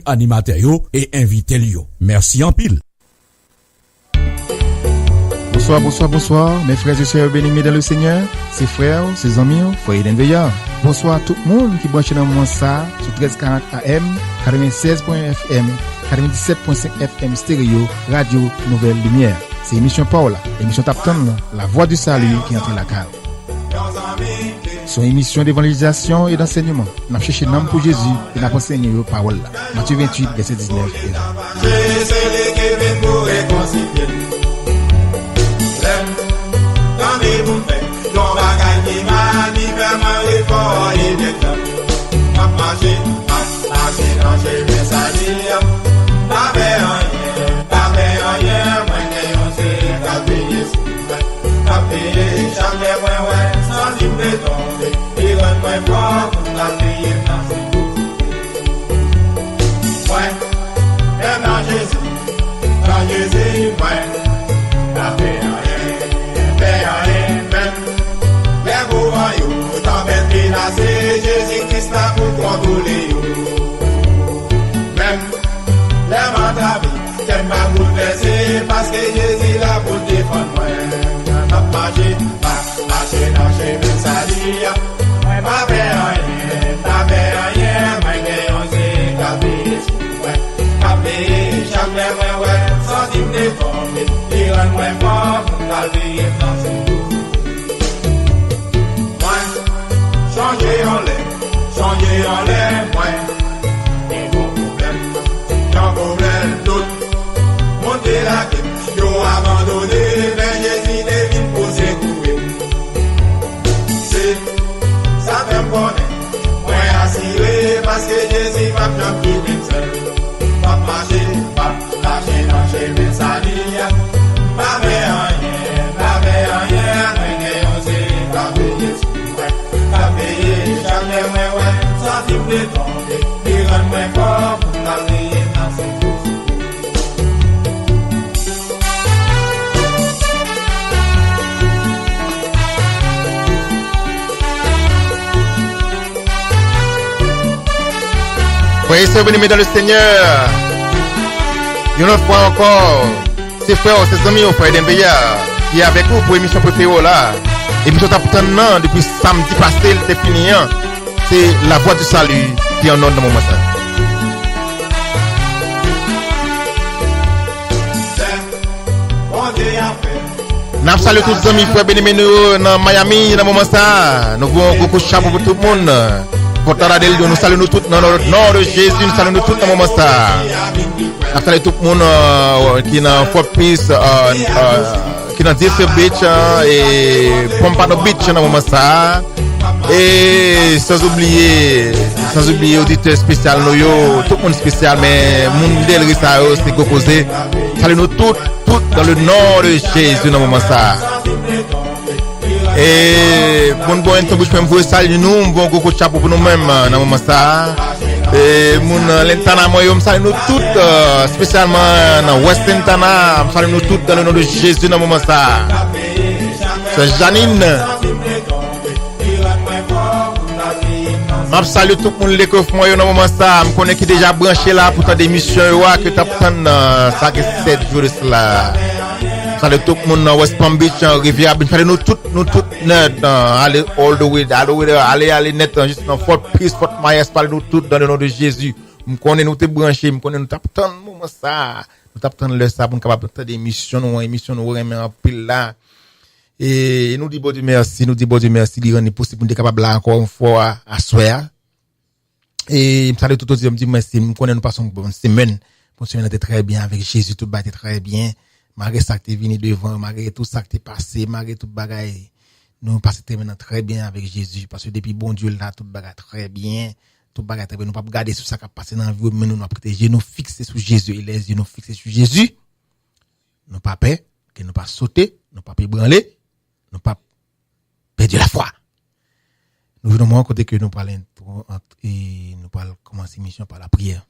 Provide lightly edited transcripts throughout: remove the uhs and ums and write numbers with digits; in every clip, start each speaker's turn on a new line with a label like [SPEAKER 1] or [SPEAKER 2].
[SPEAKER 1] animateur yo et invité yo. Merci en pile.
[SPEAKER 2] Bonsoir, mes frères et sœurs bien-aimés dans le Seigneur, ses frères, ses amis, frères d'Enveya. Bonsoir tout le monde qui branche dans le moment ça, sur 1340 AM, 96.1 FM, 97.5 FM stéréo, Radio Nouvelle Lumière. C'est émission Paola, émission Tapton, la voix du salut qui entre la cave. Son émission d'évangélisation et d'enseignement. Nous avons cherché l'âme pour Jésus et nous avons enseigné la parole. Matthieu 28, verset 19.
[SPEAKER 3] Jésus-Christ là pour contrôler même les matavis qu'elle m'a bouleversé parce que Jésus là pour défendre moi. N'a marché dans chez mes salia moi pas faire rien moi gagne c'est capé jamais moi sans dire déformé il rend moi fort pour garder dans ce changer en l'air, moi. Et mon problème, tout. Monter la tête, yo abandonné, mais Jésus devine poser couper. C'est, ça fait me connaître, moi assuré, parce que Jésus va bien plus seul. Pas marcher, pas lâcher dans chez mes salia. Pas faire rien, mais on s'est capé Jésus. Jamais moi, sans dire de tomber, il rend moi fort pour garder dans ses
[SPEAKER 2] Voyez, c'est venu dans le Seigneur. Une autre fois encore, ses frères, ses amis, au frère d'Embeya, qui est avec vous pour l'émission préférée là. Émission Tapton depuis samedi passé, le fini. C'est la voix du salut qui en ordre dans mon matin. Nous saluons tous les amis, frères bénis dans Miami, dans mon matin. Nous voulons beaucoup de chapeau pour tout le monde. Pour Taradelio, nous saluons tous dans le nom de Jésus, nous saluons tous dans mon matin. Nous saluons tout le monde qui est dans Fort Peace, qui est dans DF Beach et Pompano Beach dans mon matin. Et sans oublier auditeur spécial tout le monde spécial mais Mundel Rissao c'est Gokosé. Salut nous tous dans le nom de Jésus dans le moment ça. Et bon temps je peux saluer nous bon Goko chapeau pour nous mêmes dans le moment ça. Et mon l'entana moi je salue nous tous spécialement dans West Entana, salut nous tous dans le nom de Jésus dans le moment ça. C'est Janine. Je salue tout le monde qui est moi dans moment ça, je connais qui déjà branché là pour ta démission que tu as ça que 7 jours de cela. Je salue tout le monde dans West Palm Beach, Rivière, je salue nous tous net aller all the way, aller net juste dans Fort Peace, Fort Myers, parler nous tous dans le nom de Jésus. Je connais nous te branché, je connais nous t'attend moment ça. Nous t'attend le ça pour capable faire des émissions nous remet en pile là. Et nous dit bon Dieu merci, il rend possible pour nous capable là encore une fois à soir. Et me salue tout aussi, me dit merci, me connais nous passons bonne semaine. Bonne semaine était très bien avec Jésus, tout était très bien. Malgré ça que t'es venu devant, malgré tout ça que t'es passé, malgré tout bagaille, nous passons maintenant très bien avec Jésus parce que depuis bon Dieu là tout bagaille très bien, tout bagaille très bien. Nous pas regarder sur ça qui a passé dans la vie, mais nous protéger, nous fixer sur Jésus et les yeux nous fixer sur Jésus. Nous pas peur, que nous pas sauter, nous pas ébranler. Nous pas perdu la foi. Nous venons côté que nous parlons et nous parlons commencer mission par la prière.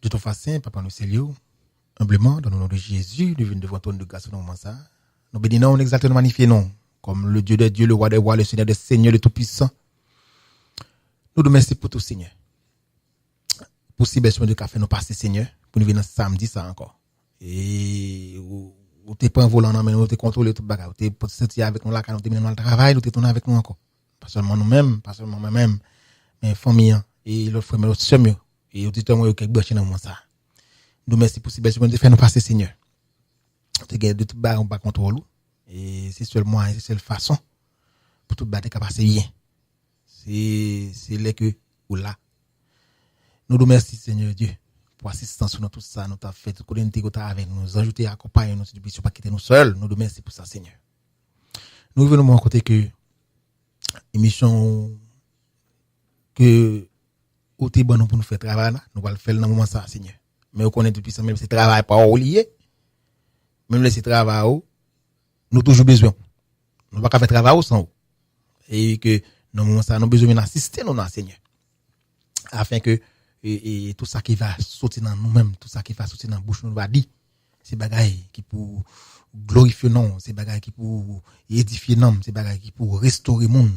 [SPEAKER 2] De toute façon, papa nous saluons humblement dans le nom de Jésus, nous venons devant ton de grâce dans le moment ça. Nous bénissons, nous exaltons, nous magnifions non, comme le Dieu de Dieu, le roi des rois, le Seigneur des seigneurs, le tout puissant. Nous te remercions pour tout Seigneur.
[SPEAKER 4] possible de café nous passer Seigneur pour nous venir samedi ça encore. Et ou t'es pas en volant non mais nous t'es contrôler tout bagarre, t'es sorti avec nous là quand nous terminer dans le travail, nous t'es tourner avec nous encore. Pas seulement nous-mêmes, pas seulement moi-même, mais famille et l'autre frère, l'autre sœur et auditeur moi qui branché dans moi ça. Nous merci pour possible de faire nous passer Seigneur. T'es gagné de tout bagarre on pas contrôle et c'est seulement c'est seule façon pour tout bagarre capable passer bien. C'est là que ou là. Nous nous remercions Seigneur Dieu pour assistance sur tout ça, nous t'a fait tout côté nous avec nous, ajouter accompagner nous depuis pas quitter nous seuls. Nous nous remercions pour ça Seigneur. Nous venons à côté que émission que au té bon pour nous faire travail là, nous va le faire dans moment ça Seigneur. Mais on connaît depuis ça même c'est travail pas oublié. Même laisser travail nous toujours besoin. Nous pas faire travail sans eux. Et que dans moment ça nous besoin d'assister nous Seigneur. Afin que et tout ça qui va sortir dans nous-mêmes, tout ça qui va sortir dans bouche nous va dire c'est bagaille qui pour glorifier non, c'est bagaille qui pour édifier non, c'est bagaille qui pour restaurer monde,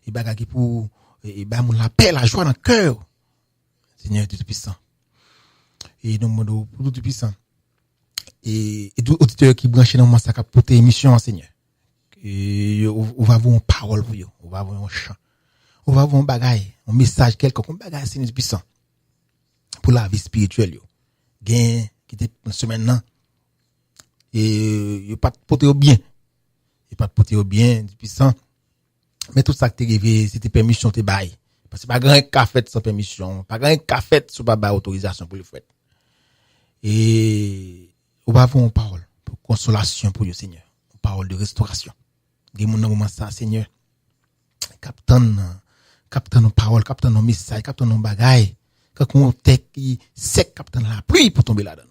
[SPEAKER 4] c'est bagaille qui pour ba moun la paix, la joie dans cœur. Seigneur Dieu puissant. Et nous demandons pour tout puissant. Et tout auditeur qui branche dans moi ça cap porter émission Seigneur. Et on va avoir une parole pour vous, on va avoir un chant. On va avoir un bagaille, un message quelconque, un bagaille Seigneur puissant. Pour la vie spirituelle yo. Gain qui était une semaine là et il pas porter au bien. Il pas porter au bien puissant. Mais tout ça que t'es rêvé, c'était permission t'es bail. Parce que pas grand cas fait sans permission, pas grand cas fait sous pas autorisation pour le faire. Et on va avoir une parole pour consolation pour le Seigneur, une parole de restauration. Des moun dans moment ça Seigneur. Captain nos paroles, captain nos messages, captain nos bagailles. Quand on qui sec captain la pluie pour tomber là-dedans.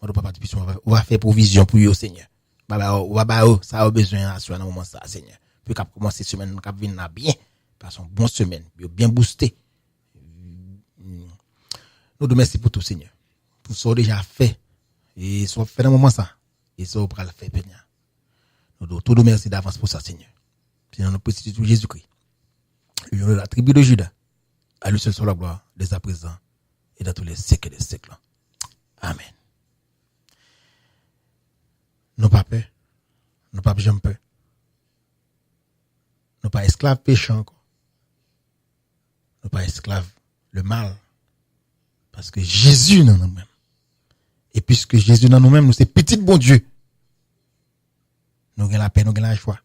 [SPEAKER 4] Mon papa depuis on va faire provision pour yo Seigneur. On va ça a besoin à ce moment ça Seigneur. Puis cap commencer semaine cap venir bien parce une bonne semaine, bien boosté. Nous te merci pour tout Seigneur. Pour ça déjà fait et ça fait dans moment ça et ça on va le faire bien. Nous te merci d'avance pour ça Seigneur. Puis dans le petit de Jésus-Christ. Le nom de la tribu de Juda. À lui seul soit la gloire, dès à présent et dans tous les siècles des siècles. Amen. Nous pas peur. Nous pas jamais peur. Nous pas esclaves péchants encore. Nous pas esclaves le mal. Parce que Jésus dans nous-mêmes. Et puisque Jésus dans nous-mêmes, nous c'est petit bon Dieu. Nous avons la paix, nous avons la joie.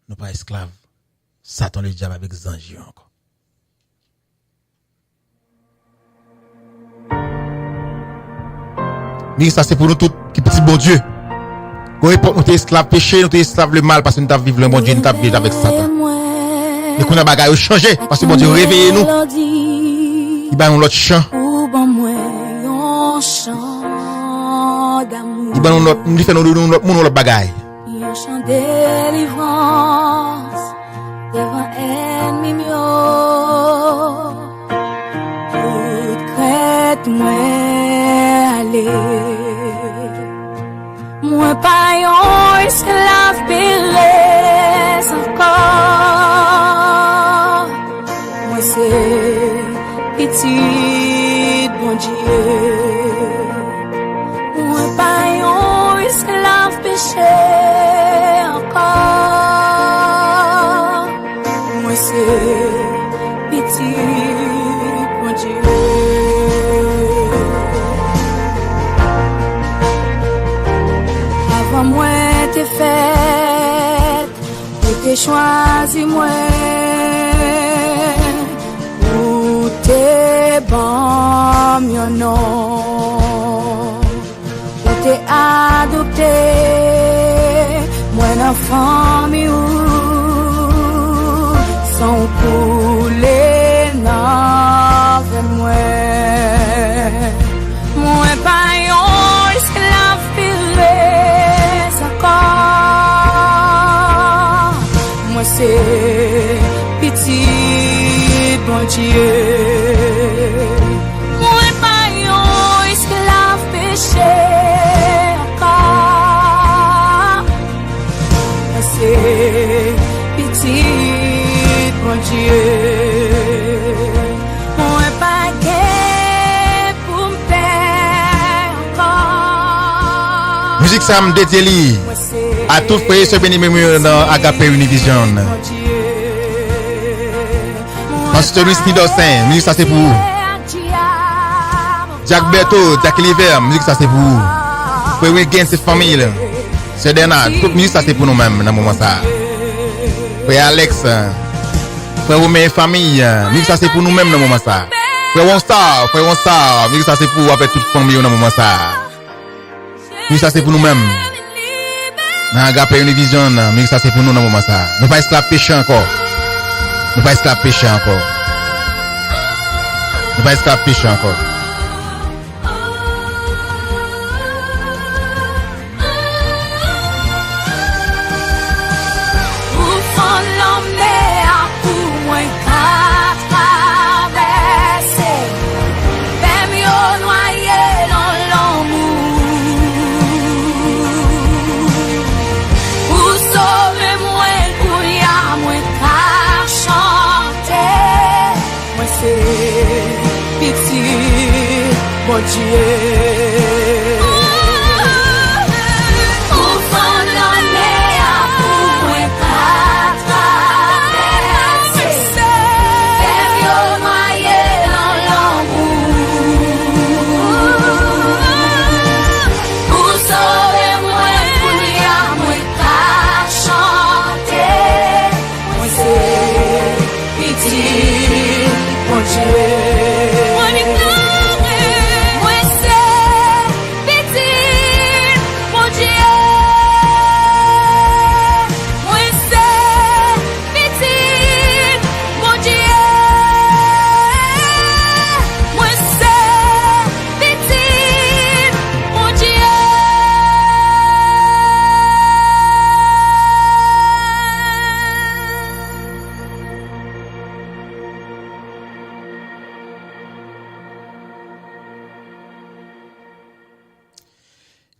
[SPEAKER 4] Nous pas esclaves. Satan le diable avec Zangi encore. Mais ça c'est pour nous tous qui petit bon Dieu. Quand époque nous t'es esclaves péché, nous t'es esclaves le mal parce que nous t'avons vivre le bon Dieu, nous t'avons vivre avec Satan. Mais qu'on a bagaille changé parce que bon Dieu réveille nous. Il va nous l'autre chant. Il va nous l'autre fait nous l'autre bagaille.
[SPEAKER 5] Un chant délivrance devant ennemi mio. Toute crête moi aller. Moi pas yon esclave péresse encore. Moi c'est petit bon Dieu. Moi pas yon esclave péché encore. Moi c'est petit bon Dieu. Avant moi t'es faite, t'es choisi moi. Ou t'es bon mon nom. Ou t'es adopté, moi l'enfant mi ou sans couler dans moi. Moi pas yon esclave péresse encore. Moi c'est petit bon Dieu. Moi pas yon esclave péché encore. Moi c'est petit bon Dieu.
[SPEAKER 2] Musique ça me dédié li à tout frère ce béni même dans Agape Univision. Pasteur Luis Nidossin, musique ça c'est pour vous. Jack Berto, Jack Liver, musique ça c'est pour vous. Frère Wiggins c'est famille. C'est Denard, toute musique ça c'est pour nous mêmes dans moment ça. Frère Alex, frère Romain famille, musique ça c'est pour nous mêmes dans moment ça. Frère One Star, musique ça c'est pour avec toute famille dans moment ça. Musique ça c'est pour nous mêmes. Dans Agape Univision, musique ça c'est pour nous dans moment ça. Nous pas esclaves péché encore. Nous pas esclaves péché encore. Nous pas esclaves péché encore.
[SPEAKER 5] Mon Dieu.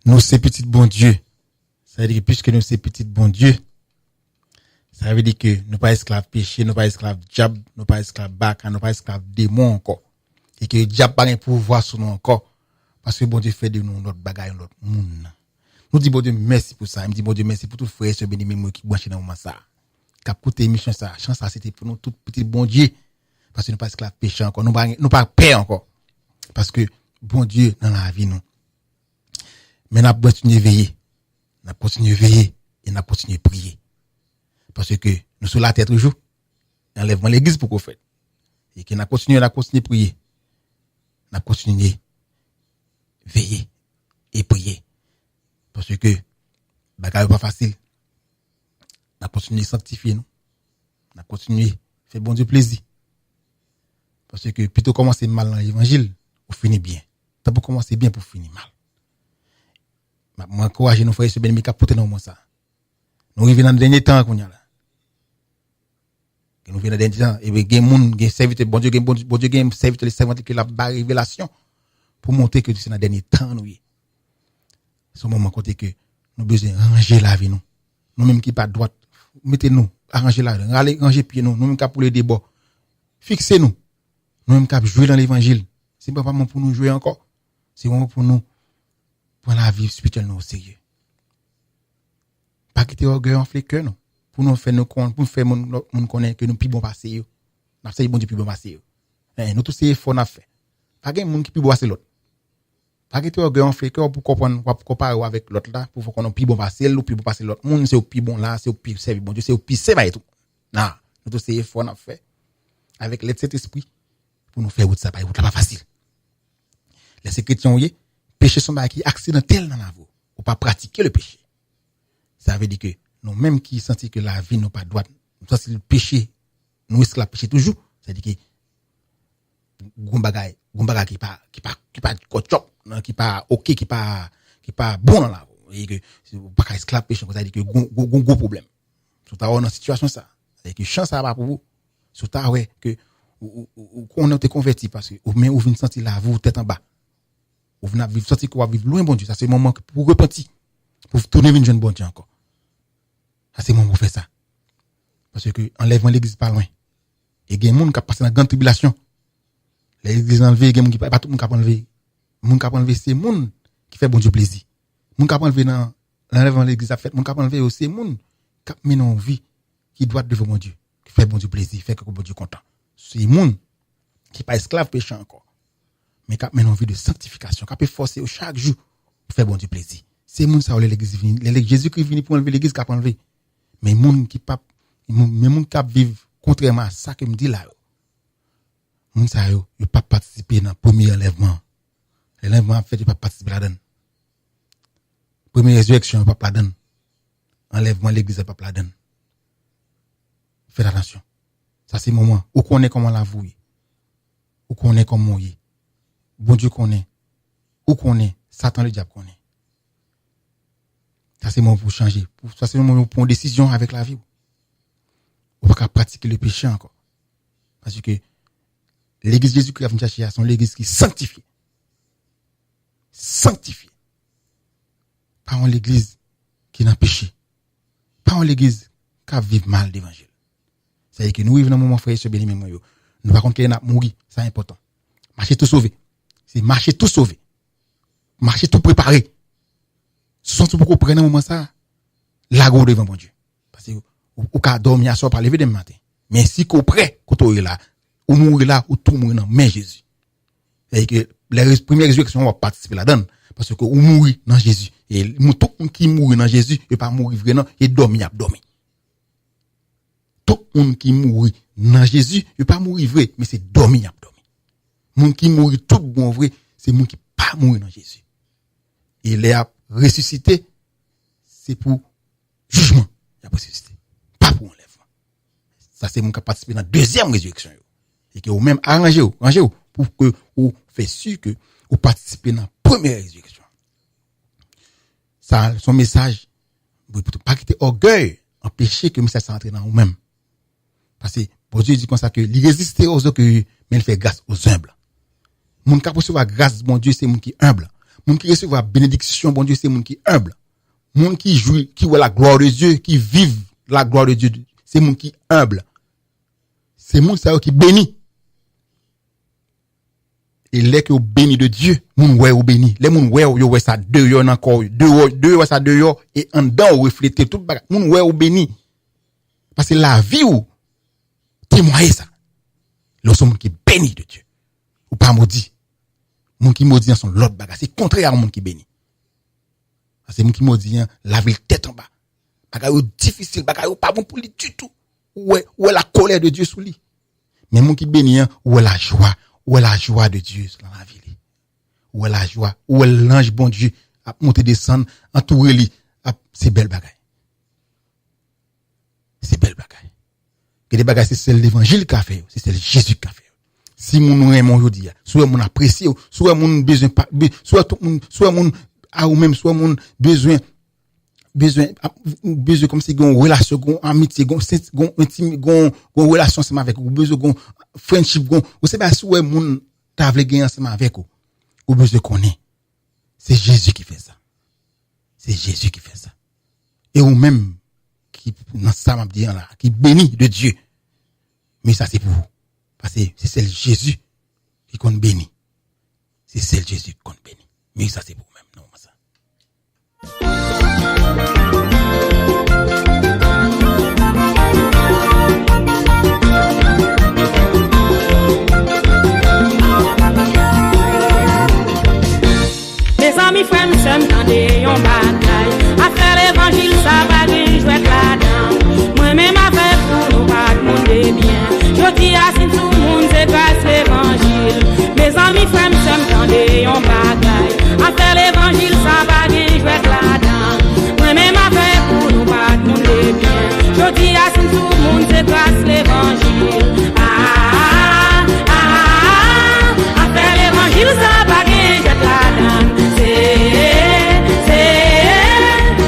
[SPEAKER 4] Nous c'est petit bon Dieu. Ça veut dire que puisque nous c'est petit bon Dieu, ça veut dire que nous pas esclaves péché, nous pas esclaves diable, nous pas esclaves baka, nous pas esclaves démon encore. Et que diable pas un pouvoir sur nous encore. Parce que bon Dieu fait de nous notre bagaille, notre monde. Nous dit bon Dieu merci pour ça. Il me dit bon Dieu merci pour tout frère ce béni même qui branché dans moment ça. Cap côté émission ça, chance ça c'était pour nous tout petit bon Dieu. Parce que nous pas esclaves péché encore, nous pas paix encore. Parce que bon Dieu dans la vie nous. Mais n'a continuer veiller. N'a continuer veiller et n'a continuer prier. Parce que nous sur la terre toujours. Enlèvement l'église pour qu'on fait. Et que n'a continuer prier. N'a continuer veiller et prier. Parce que bagaille pas facile. N'a continuer sanctifier nous. N'a continuer faire bon Dieu plaisir. Parce que plutôt commencer mal dans l'évangile, ou finir bien. T'as pour commencer bien pour finir mal. Moi encourager nos frères ce bien mi capoter dans moi ça. Nous arrivons dans le dernier temps qu'on y a là. Nous venons dans le dernier temps et gen moun gen serviteur bon Dieu gen serviteur les servantes qui la révélation pour montrer que c'est dans le dernier temps nous. C'est un moment côté que nous besoin ranger la vie nous. Nous même qui pas droite, mettez-nous arranger la vie, ranger pied nous même cap pour les débats. Fixez-nous. Nous même cap jouer dans l'évangile. C'est pas vraiment pour nous jouer encore. C'est vraiment pour nous pour la vie spirituelle nous au sérieux. Pas quitter orgueil enflé cœur non. Pour nous faire nous pour faire mon connaître que nous plus bon passer yo. N'a fait bon Dieu plus bon passer yo. Nous tous c'est effort n'a fait. Pas gain monde qui plus bon passer l'autre. Pas quitter orgueil enflé cœur pour comprendre pour comparer avec l'autre là pour qu'on plus bon passer ou plus bon passer l'autre. Monde c'est au plus bon là, c'est au plus servir bon Dieu, c'est au plus servir tout. Non, nous tous c'est effort n'a fait avec l'aide de cet esprit pour nous faire route ça pas facile. Les chrétiens oui péché sont qui accidentel dans la vie ou pas pratiquer le péché. Ça veut dire que nous même qui senti que la vie n'est pas droite, ça c'est le péché, nous esclaves péché toujours, ça veut dire que gombaga qui pas qui pas OK qui pas bon dans la vie et que pas esclave péché, ça veut dire que gros problème. Tout à dans situation ça, c'est que chance ça pas pour vous. Tout à ouais que on est converti parce que ou même ou vient sentir la vie tête en bas. Ou venez vivre sentir qu'on va vivre loin bon Dieu, ça c'est le moment pour repentir, pour tourner vers jeune bon Dieu encore. Ça c'est le moment pour faire ça. Parce que enlèvement l'église pas loin. Et il y a des gens qui passent dans la grande tribulation. L'église enlevée, il y a des gens qui pas tout le monde qui enlever. Les gens qui enlever c'est les gens qui fait bon Dieu plaisir. Moun k'ap enlever dans l'enlèvement l'église a fait, moun k'ap enlever aussi moun k'ap mené en vie qui doit devant mon Dieu, qui fait bon Dieu plaisir, fait que bon Dieu content. C'est moun qui pas esclave péché encore, mais k'ap mené en vie de sanctification, k'ap forcer chaque jour pour faire bon Dieu plaisir. C'est moun ça l'église vini, Jésus-Christ vini pour enlever l'église k'ap enlever. Mais moun qui pas moun k'ap vivre contrairement à ça que me dit là. Moun ça yo pas participer dans premier enlèvement. L'enlèvement fait pas participer là-dedans. Première résurrection pas là-dedans. Enlèvement l'église pas là-dedans. Faites attention. Ça c'est moment où connaît comment la vouer. Où connaît comment y. Bon Dieu connaît. Où connaît Satan le diable connaît. Ça c'est moment pour changer. Ça c'est moment pour une décision avec la vie. Ou pas pratiquer le péché encore. Parce que l'église Jésus-Christ a venu chercher son l'église qui sanctifie. Sanctifié. Pas en l'église qui n'a péché. Pas en l'église qui vit mal l'évangile. C'est-à-dire que nous vivons dans un moment frère et béni même yo. Nous par contre qu'il n'a mourir, c'est important. Marcher tout sauvé. C'est marcher tout sauvé. Marcher tout préparé. Sans tout pour prendre un moment ça, la go devant bon Dieu. Parce que ou ka dormir à soir par lever demain matin. Mais si qu'on prêt qu'on est là, ou mourir là ou tout mourir dans main Jésus. C'est-à-dire que les premières résurrections vont participer là-dedans parce que ou mourir dans Jésus et tout monde qui mourit dans Jésus et pas mourir vraiment et dormir tout monde qui mourit dans Jésus et pas mourir vrai mais c'est dormir monde qui mourit tout bon vrai c'est monde qui pas mourir dans Jésus et les a ressuscité c'est pour jugement il a ressuscité pas pour enlèvement ça c'est monde qui participer dans deuxième résurrection et que ou même arranger pour que ou fait sûr que ou participer dans première résurrection. Ça son message pour pas quitter orgueil, empêcher que message s'entre dans vous-même. Parce que bon Dieu dit comme ça que il résiste aux orgueilleux mais il fait grâce aux humbles. Moun qui recevoir grâce bon Dieu c'est moun qui humble. Moun qui recevoir bénédiction bon Dieu c'est moun qui humble. Moun qui jouit qui voit la gloire de Dieu, qui vive la gloire de Dieu, c'est moun qui humble. C'est moun ça qui bénit. Et les que béni de Dieu, moun ouais ou béni. Les moun ouais ou ouais ça deux yo encore, deux ça deux yo et en dedans ou refléter tout bagage. Moun ouais ou béni. Parce que la vie ou témoigner ça. Le son moun qui béni de Dieu. Ou pas maudit. Moun qui maudit son l'autre bagage, c'est contraire à moun qui béni. Parce que moun qui maudit laver tête en bas. Bagage difficile, bagage pas bon pour lui du tout. Ouais la colère de Dieu sous lui. Mais moun qui béni ouais la joie. Où est la joie de Dieu dans la vie? Où est la joie? Où est l'ange bon Dieu à monter descendre, entourer lui? C'est belle bagaille. C'est belle bagaille. Que des bagailles c'est celle l'évangile qu'a fait, c'est celle Jésus qu'a fait. Si moun aime aujourd'hui, soit moun apprécie, soit moun besoin soit tout moun, soit moun a ou même soit moun besoin comme si gon relation, gon amitié, gon intime, gon relation ensemble avec ou besoin gon friendship gon ou c'est pas souhait moun t'a vle gagner ensemble avec ou besoin connaît. C'est Jésus qui fait ça. C'est Jésus qui fait ça. Et ou même qui dans ça m'a dit là, qui bénit de Dieu. Mais ça c'est pour vous. Parce que c'est celle Jésus qui compte béni. C'est celle Jésus qui compte béni. Mais ça c'est pour vous-même non ça.
[SPEAKER 6] Mes amis frères nous sommes dans des bataille à faire l'évangile ça va bien jouer là-dedans moi-même avec pour nous pas de monde bien je dis à tout le monde c'est grâce l'évangile mes amis frères nous sommes dans des bataille à faire l'évangile ça va bien jouer là-dedans moi-même avec pour nous pas de monde bien je dis à tout le monde c'est grâce l'évangile à faire l'évangile ça va bien jouer là-dedans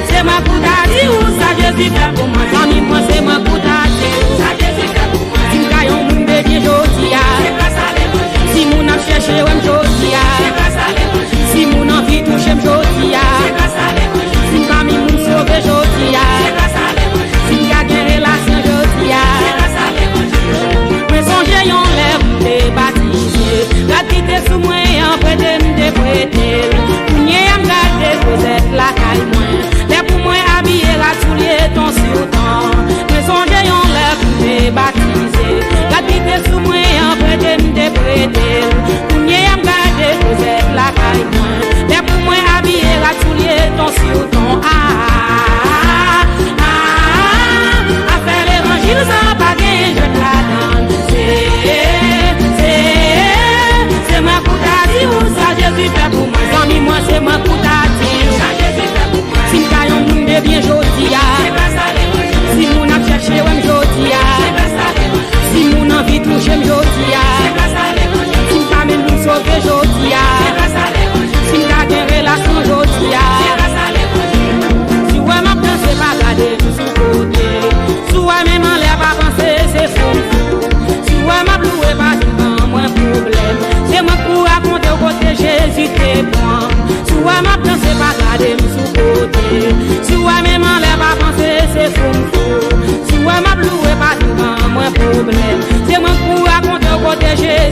[SPEAKER 6] c'est moi pour t'aider ou ça Jésus fait pour moi sans moi c'est moi pour t'aider ça Jésus fait pour moi si m'gayon moun de bien jodia c'est grâce à l'évangile si moun a cherché ou m'jodia c'est grâce à l'évangile si moun envie toucher m'jodia c'est grâce à l'évangile si m'ami moun sauver jodia c'est grâce à l'évangile si m'ga gen relation jodia c'est grâce à l'évangile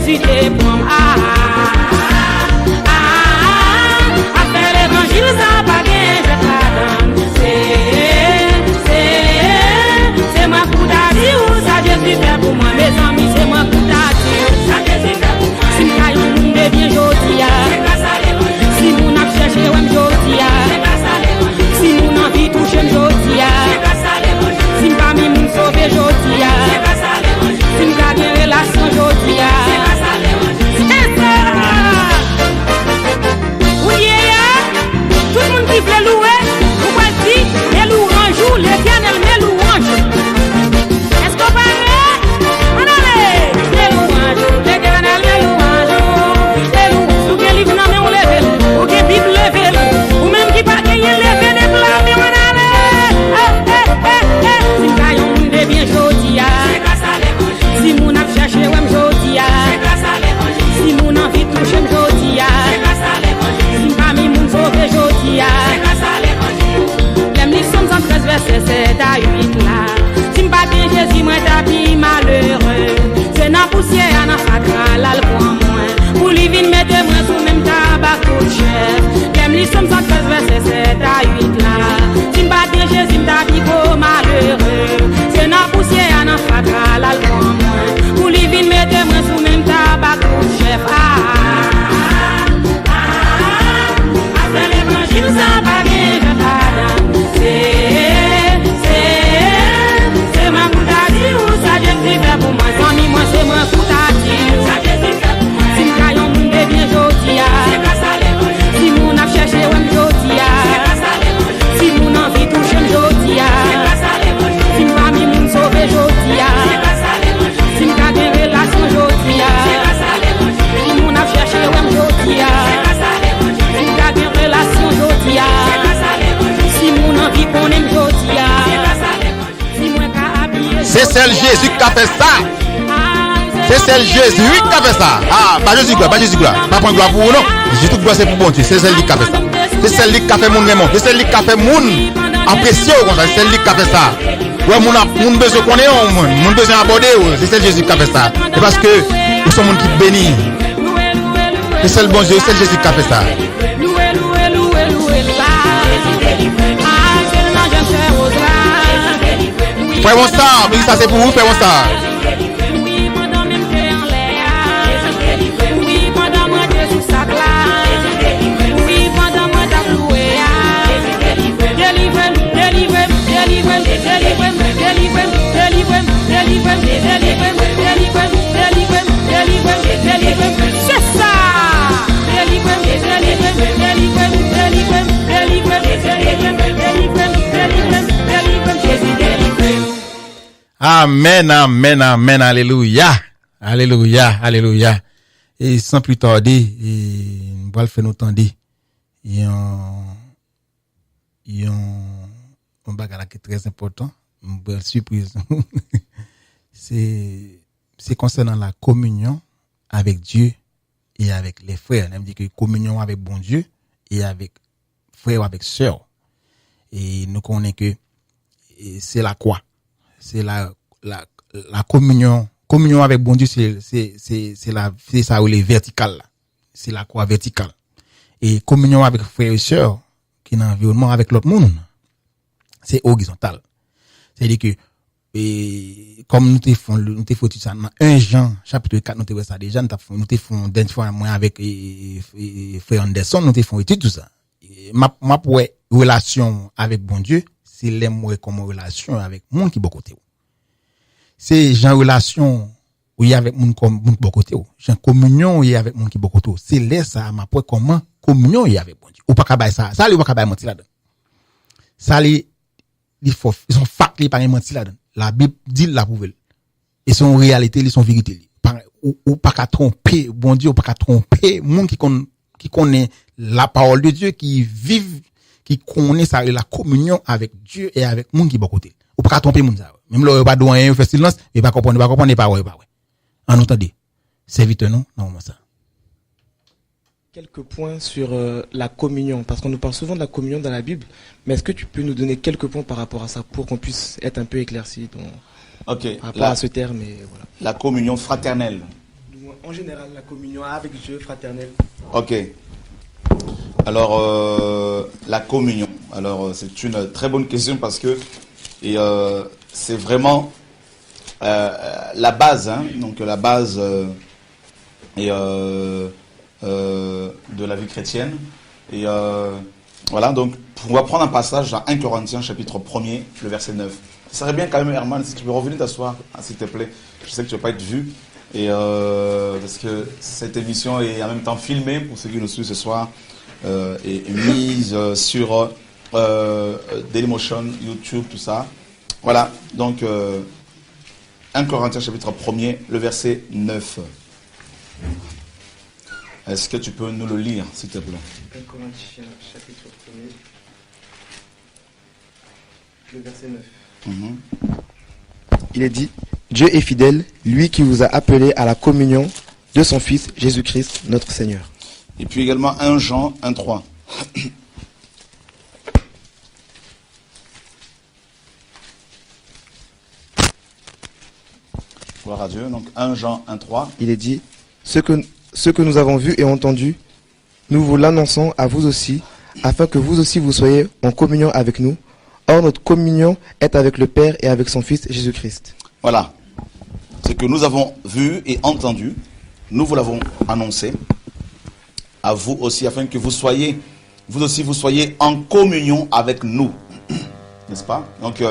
[SPEAKER 6] Jésus te prend. À faire l'évangile, ça pas bien, je t'adonne. C'est moi pour t'adire, ou ça Jésus fait pour moi. Mes amis, c'est moi pour t'adire, ça Jésus fait pour moi. Si m'caillon monde bien jodi, c'est grâce à l'évangile. Si mon a cherché, ouais jodi, c'est grâce à l'évangile. Si mon envie touche, jodi, c'est grâce à l'évangile. Si m'pas mis mon sauvé, jodi, c'est grâce à l'évangile. Si m'pas bien relation, jodi, c'est grâce à l'évangile. C'est ça. Oui, tout le monde qui veut louer, vous pouvez dire, les louanges, l'éternel, mes louanges. Est-ce qu'on paraît? On allait, les louanges, l'éternel, mes louanges. Les louanges, ou bien livre, non, mais on lève, ou bien Bible, lève, ou même qui pas gagner, lève, des plats, mais on allait. Si m'gaillon, m'de bien jodi, c'est grâce à l'évangile. Si mon a cherché, ouais, m'jodi, c'est grâce à l'évangile. Si mon envie touche, m'jodi, c'est grâce à l'évangile. Si m'pas mis mon sauvé, jodi, c'est grâce à l'évangile. L'aime les sommes en 13 versets 7 à 8 là. Si m'pas bien Jésus, moi t'habilles malheureux. C'est na poussière, na fatra, là le point moins. Pour lui vine, mettez-moi sous même tabac coûte cher. L'aime les sommes en 13 versets 7 à 8 là. Si m'pas bien Jésus, m'habille beau malheureux. C'est na poussière, na fatra, là le point moins. Pour lui vine, mettez-moi sous même tabac coûte cher. Après l'évangile, ça va bien, je t'adonne. C'est ma coutadie ou ça Jésus fait pour moi. Sans moi, c'est moi coutadie ou ça Jésus fait pour moi. Si m'caillon m'de bien jodi, c'est grâce à l'évangile. Si mon a cherché, ouais m'jodi, c'est grâce à l'évangile. Si mon envie touche, m'jodi, c'est grâce à l'évangile. Si m'pas mis mon sauvé, jodi, c'est grâce à l'évangile. Si m'ka gen relation, jodi, c'est grâce à l'évangile. Si mon a cherché, ouais m'jodi, c'est grâce à l'évangile. Si m'ka gen relation, jodi, c'est grâce à l'évangile. Si mon envie qu'on aime, jodi, c'est grâce à l'évangile. Si moi ka habiller,
[SPEAKER 2] C'est celle Jésus qui a fait ça. C'est celle Jésus qui a fait ça. Ah, pas Jésus gloire, pas Jésus gloire. Pas prendre gloire pour vous, non. Jésus toute gloire c'est pour bon Dieu. C'est celle qui a fait ça. C'est celle qui a fait mon aimant. C'est celle qui a fait mon apprécié comme ça. C'est celle qui a fait ça. Ouais, mon besoin qu'on est, mon besoin aborder. C'est celle Jésus qui a fait ça. C'est parce que nous sommes monde qui bénit. C'est celle bon Dieu, c'est Jésus qui a fait ça. Frère mon ça, mais ça c'est pour vous, frère mon ça.
[SPEAKER 6] C'est ça.
[SPEAKER 2] Amen, amen, amen, alléluia. Alléluia, alléluia. Et sans plus tarder, on va le faire nous tendre. Il y a un bagage qui est très important, une belle surprise. c'est concernant la communion avec Dieu et avec les frères. On dit que communion avec bon Dieu et avec frère ou avec sœur. Et nous connaissons que c'est la croix. C'est la communion. Communion avec bon Dieu, c'est ça où les verticales. C'est la croix verticale. Et communion avec frères et sœurs, qui est dans l'environnement avec l'autre monde, c'est horizontal. C'est-à-dire que, comme nous te font tout ça, dans 1 Jean, chapitre 4, nous te fait ça déjà, nous te font d'une fois, moi, avec, frère Anderson, nous te font étude tout ça. Ma relation avec bon Dieu, c'est les moi comme relation avec monde qui est bon côté. C'est genre relation où il y a avec monde comme monde bon côté. Genre communion où il y a avec monde qui est bon côté. C'est là ça ma point comment communion il y a avec bon Dieu. Ou pas capable ça. Ça lui pas capable mentir là-dedans. Ça il faut ils sont fact li pas mentir là-dedans. La Bible dit la prouver. Et son réalité, ils sont vérité. Ou pas qu'à tromper bon Dieu, ou pas qu'à tromper monde qui connaît la parole de Dieu, qui vivent, qui connaît ça, la communion avec Dieu et avec monde qui est bon côté. Ou pas tromper monde ça. Même là, pas doyen, fait silence, et pas comprendre, pas ouais. En entendez. C'est vite non ça.
[SPEAKER 7] Quelques points sur la communion, parce qu'on nous parle souvent de la communion dans la Bible, mais est-ce que tu peux nous donner quelques points par rapport à ça pour qu'on puisse être un peu éclairci par rapport à ce terme et voilà.
[SPEAKER 8] La communion fraternelle.
[SPEAKER 7] en général, la communion avec Dieu fraternelle.
[SPEAKER 8] Ok. Alors, la communion. Alors, c'est une très bonne question parce que c'est vraiment la base, hein, donc la base de la vie chrétienne. Et voilà, donc on va prendre un passage dans 1 Corinthiens chapitre 1er, le verset 9. Ça serait bien quand même, Herman, si tu peux revenir t'asseoir, hein, s'il te plaît. Je sais que tu ne vas pas être vu. Et parce que cette émission est en même temps filmée pour ceux qui nous suivent ce soir et mise sur Dailymotion, YouTube, tout ça. Voilà, donc 1 Corinthiens chapitre 1er, le verset 9. Est-ce que tu peux nous le lire, s'il te plaît?
[SPEAKER 7] 1 Corinthiens chapitre 1er, le verset 9. Il est dit, Dieu est fidèle, lui qui vous a appelé à la communion de son Fils Jésus-Christ, notre Seigneur.
[SPEAKER 8] Et puis également 1 Jean 1,3. Gloire à Dieu. Donc 1 Jean 1,3.
[SPEAKER 7] Il est dit, ce que nous avons vu et entendu, nous vous l'annonçons à vous aussi, afin que vous aussi vous soyez en communion avec nous. Or, notre communion est avec le Père et avec son Fils Jésus-Christ.
[SPEAKER 8] Voilà. Ce que nous avons vu et entendu, nous vous l'avons annoncé à vous aussi, afin que vous soyez, vous aussi, vous soyez en communion avec nous. N'est-ce pas? Donc,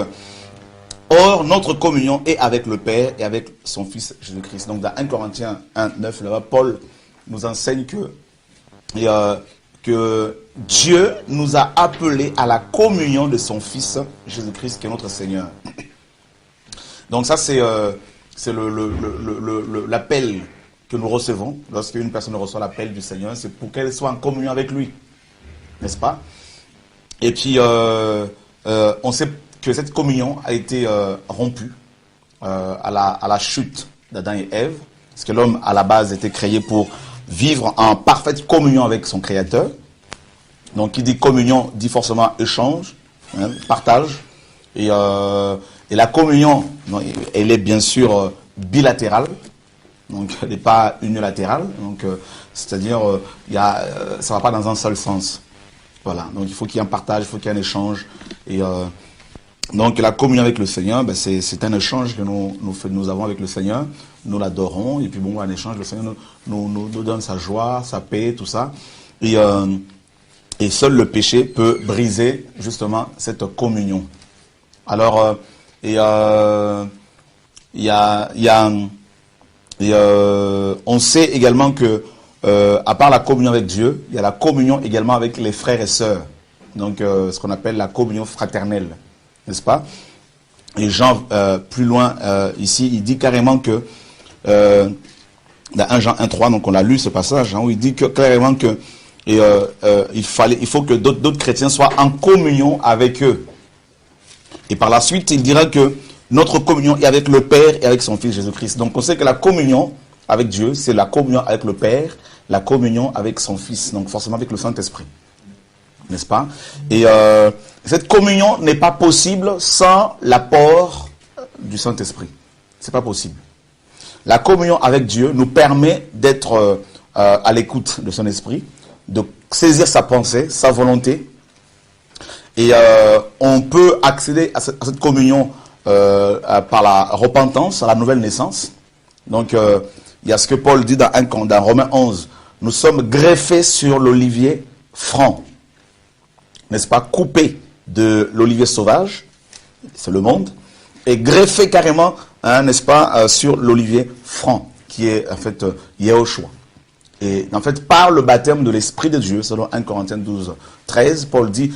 [SPEAKER 8] or, notre communion est avec le Père et avec son Fils Jésus-Christ. Donc, dans 1 Corinthiens 1, 9, là-bas, Paul nous enseigne que Dieu nous a appelés à la communion de son Fils Jésus-Christ, qui est notre Seigneur. Donc ça, c'est l'appel que nous recevons. Lorsqu'une personne reçoit l'appel du Seigneur, c'est pour qu'elle soit en communion avec lui. N'est-ce pas? Et puis, on sait que cette communion a été rompue à la chute d'Adam et Ève. Parce que l'homme, à la base, était créé pour vivre en parfaite communion avec son Créateur. Donc, qui dit communion, dit forcément échange, hein, partage. Et la communion, elle est bien sûr bilatérale. Donc, elle n'est pas unilatérale. Donc, c'est-à-dire, ça ne va pas dans un seul sens. Voilà. Donc, il faut qu'il y ait un partage, il faut qu'il y ait un échange. Et donc, la communion avec le Seigneur, ben, c'est un échange que nous avons avec le Seigneur. Nous l'adorons. Et puis, bon, en échange, le Seigneur nous donne sa joie, sa paix, tout ça. Et seul le péché peut briser, justement, cette communion. Alors, on sait également que, à part la communion avec Dieu, il y a la communion également avec les frères et sœurs. Donc, ce qu'on appelle la communion fraternelle. N'est-ce pas? Et Jean, plus loin, ici, il dit carrément que, dans 1 Jean 1,3, donc on a lu ce passage, hein, où il dit clairement que il faut que d'autres chrétiens soient en communion avec eux. Et par la suite, il dira que notre communion est avec le Père et avec son Fils Jésus-Christ. Donc on sait que la communion avec Dieu, c'est la communion avec le Père, la communion avec son Fils, donc forcément avec le Saint-Esprit. N'est-ce pas? Et cette communion n'est pas possible sans l'apport du Saint-Esprit. C'est pas possible. La communion avec Dieu nous permet d'être à l'écoute de son esprit, de saisir sa pensée, sa volonté. Et on peut accéder à cette communion par la repentance, à la nouvelle naissance. Donc, il y a ce que Paul dit dans Romains 11. Nous sommes greffés sur l'olivier franc. N'est-ce pas? Coupés de l'olivier sauvage, c'est le monde, et greffés carrément, hein, n'est-ce pas, sur l'olivier franc, qui est en fait Yehoshua. Et en fait, par le baptême de l'Esprit de Dieu, selon 1 Corinthiens 12, 13, Paul dit,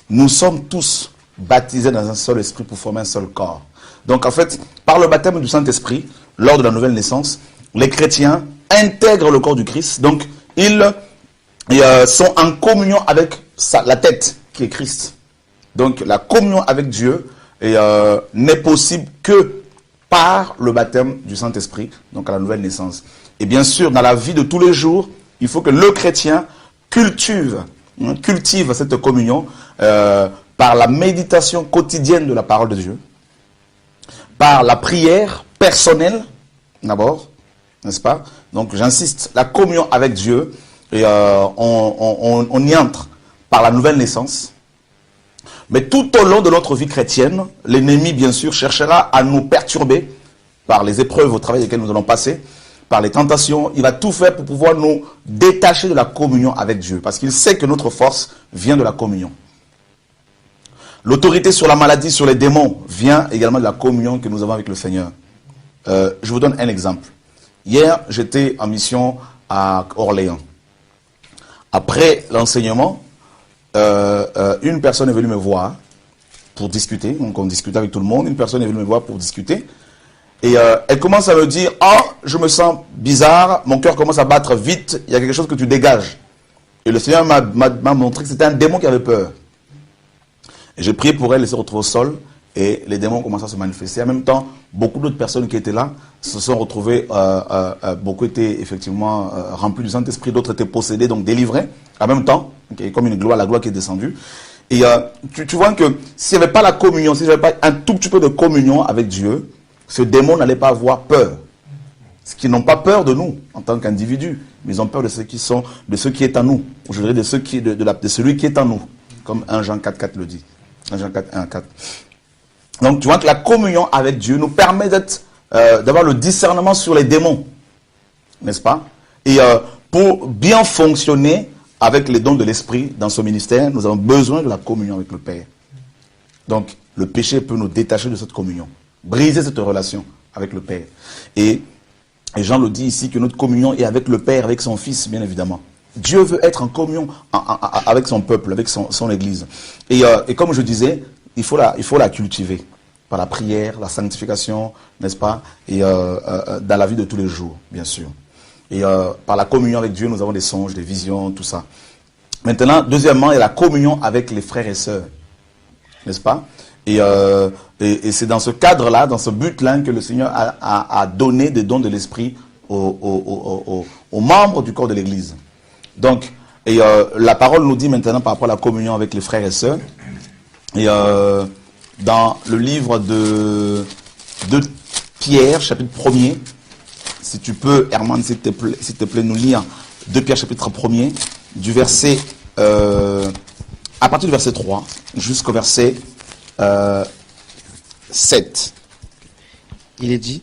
[SPEAKER 8] nous sommes tous baptisés dans un seul esprit pour former un seul corps. Donc en fait, par le baptême du Saint-Esprit, lors de la nouvelle naissance, les chrétiens intègrent le corps du Christ. Donc ils sont en communion avec la tête qui est Christ. Donc la communion avec Dieu n'est possible que par le baptême du Saint-Esprit, donc à la nouvelle naissance. Et bien sûr, dans la vie de tous les jours, il faut que le chrétien cultive cette communion par la méditation quotidienne de la parole de Dieu, par la prière personnelle, d'abord, n'est-ce pas? Donc j'insiste, la communion avec Dieu, et on y entre par la nouvelle naissance. Mais tout au long de notre vie chrétienne, l'ennemi, bien sûr, cherchera à nous perturber par les épreuves au travail desquelles nous allons passer, par les tentations. Il va tout faire pour pouvoir nous détacher de la communion avec Dieu, parce qu'il sait que notre force vient de la communion. L'autorité sur la maladie, sur les démons, vient également de la communion que nous avons avec le Seigneur. Je vous donne un exemple. Hier, j'étais en mission à Orléans. Après l'enseignement, une personne est venue me voir pour discuter. Donc on discutait avec tout le monde. Une personne est venue me voir pour discuter. Et elle commence à me dire, « Oh, je me sens bizarre, mon cœur commence à battre vite, il y a quelque chose que tu dégages. » Et le Seigneur m'a montré que c'était un démon qui avait peur. Et j'ai prié pour elle, elle s'est retrouvée au sol, et les démons ont commencé à se manifester. En même temps, beaucoup d'autres personnes qui étaient là se sont retrouvées, beaucoup étaient effectivement remplis du Saint-Esprit, d'autres étaient possédés, donc délivrés, en même temps, comme une gloire, la gloire qui est descendue. Et tu vois que s'il n'y avait pas la communion, s'il n'y avait pas un tout petit peu de communion avec Dieu, ce démon n'allait pas avoir peur. Parce qu'ils n'ont pas peur de nous en tant qu'individus, mais ils ont peur de ceux qui sont, de ce qui est en nous. Je dirais de celui qui est en nous, comme 1 Jean 4,4 le dit. 1 Jean 4,1,4. Donc tu vois que la communion avec Dieu nous permet d'avoir le discernement sur les démons, n'est-ce pas? Et pour bien fonctionner avec les dons de l'esprit dans ce ministère, nous avons besoin de la communion avec le Père. Donc le péché peut nous détacher de cette communion, briser cette relation avec le Père. Et Jean le dit ici que notre communion est avec le Père, avec son Fils, bien évidemment. Dieu veut être en communion avec son peuple, avec son Église. Et comme je disais, il faut la cultiver par la prière, la sanctification, n'est-ce pas? Et dans la vie de tous les jours, bien sûr. Et par la communion avec Dieu, nous avons des songes, des visions, tout ça. Maintenant, deuxièmement, il y a la communion avec les frères et sœurs, n'est-ce pas? Et c'est dans ce cadre-là, dans ce but-là, que le Seigneur a donné des dons de l'Esprit aux membres du corps de l'Église. Donc, la parole nous dit maintenant par rapport à la communion avec les frères et sœurs, et dans le livre de Pierre, chapitre 1er, si tu peux, Herman, s'il te plaît, nous lire 2 Pierre, chapitre 1er, du verset, à partir du verset 3 jusqu'au verset 7.
[SPEAKER 7] Il est dit,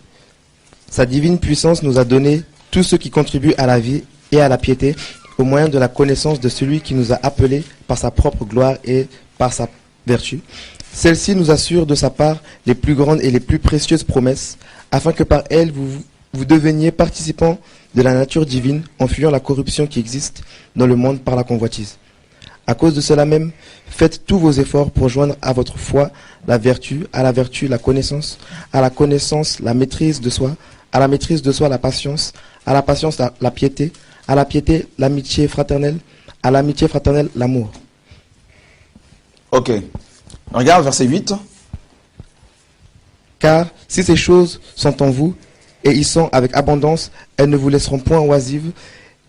[SPEAKER 7] sa divine puissance nous a donné tout ce qui contribue à la vie et à la piété, au moyen de la connaissance de celui qui nous a appelés par sa propre gloire et par sa vertu. Celle-ci nous assure de sa part les plus grandes et les plus précieuses promesses, afin que par elles vous deveniez participants de la nature divine, en fuyant la corruption qui existe dans le monde par la convoitise. À cause de cela même, faites tous vos efforts pour joindre à votre foi la vertu, à la vertu la connaissance, à la connaissance la maîtrise de soi, à la maîtrise de soi la patience, à la patience la piété, à la piété l'amitié fraternelle, à l'amitié fraternelle l'amour.
[SPEAKER 8] Ok. Regarde verset 8.
[SPEAKER 7] Car si ces choses sont en vous, et y sont avec abondance, elles ne vous laisseront point oisives,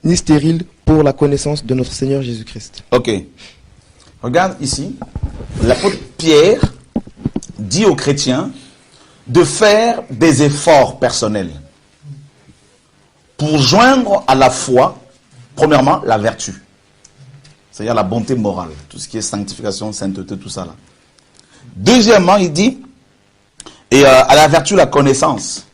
[SPEAKER 7] ni stériles pour la connaissance de notre Seigneur Jésus-Christ.
[SPEAKER 8] Ok. Regarde ici, l'apôtre Pierre dit aux chrétiens de faire des efforts personnels pour joindre à la foi, premièrement, la vertu. C'est-à-dire la bonté morale, tout ce qui est sanctification, sainteté, tout ça là. Deuxièmement, il dit, et à la vertu, la connaissance.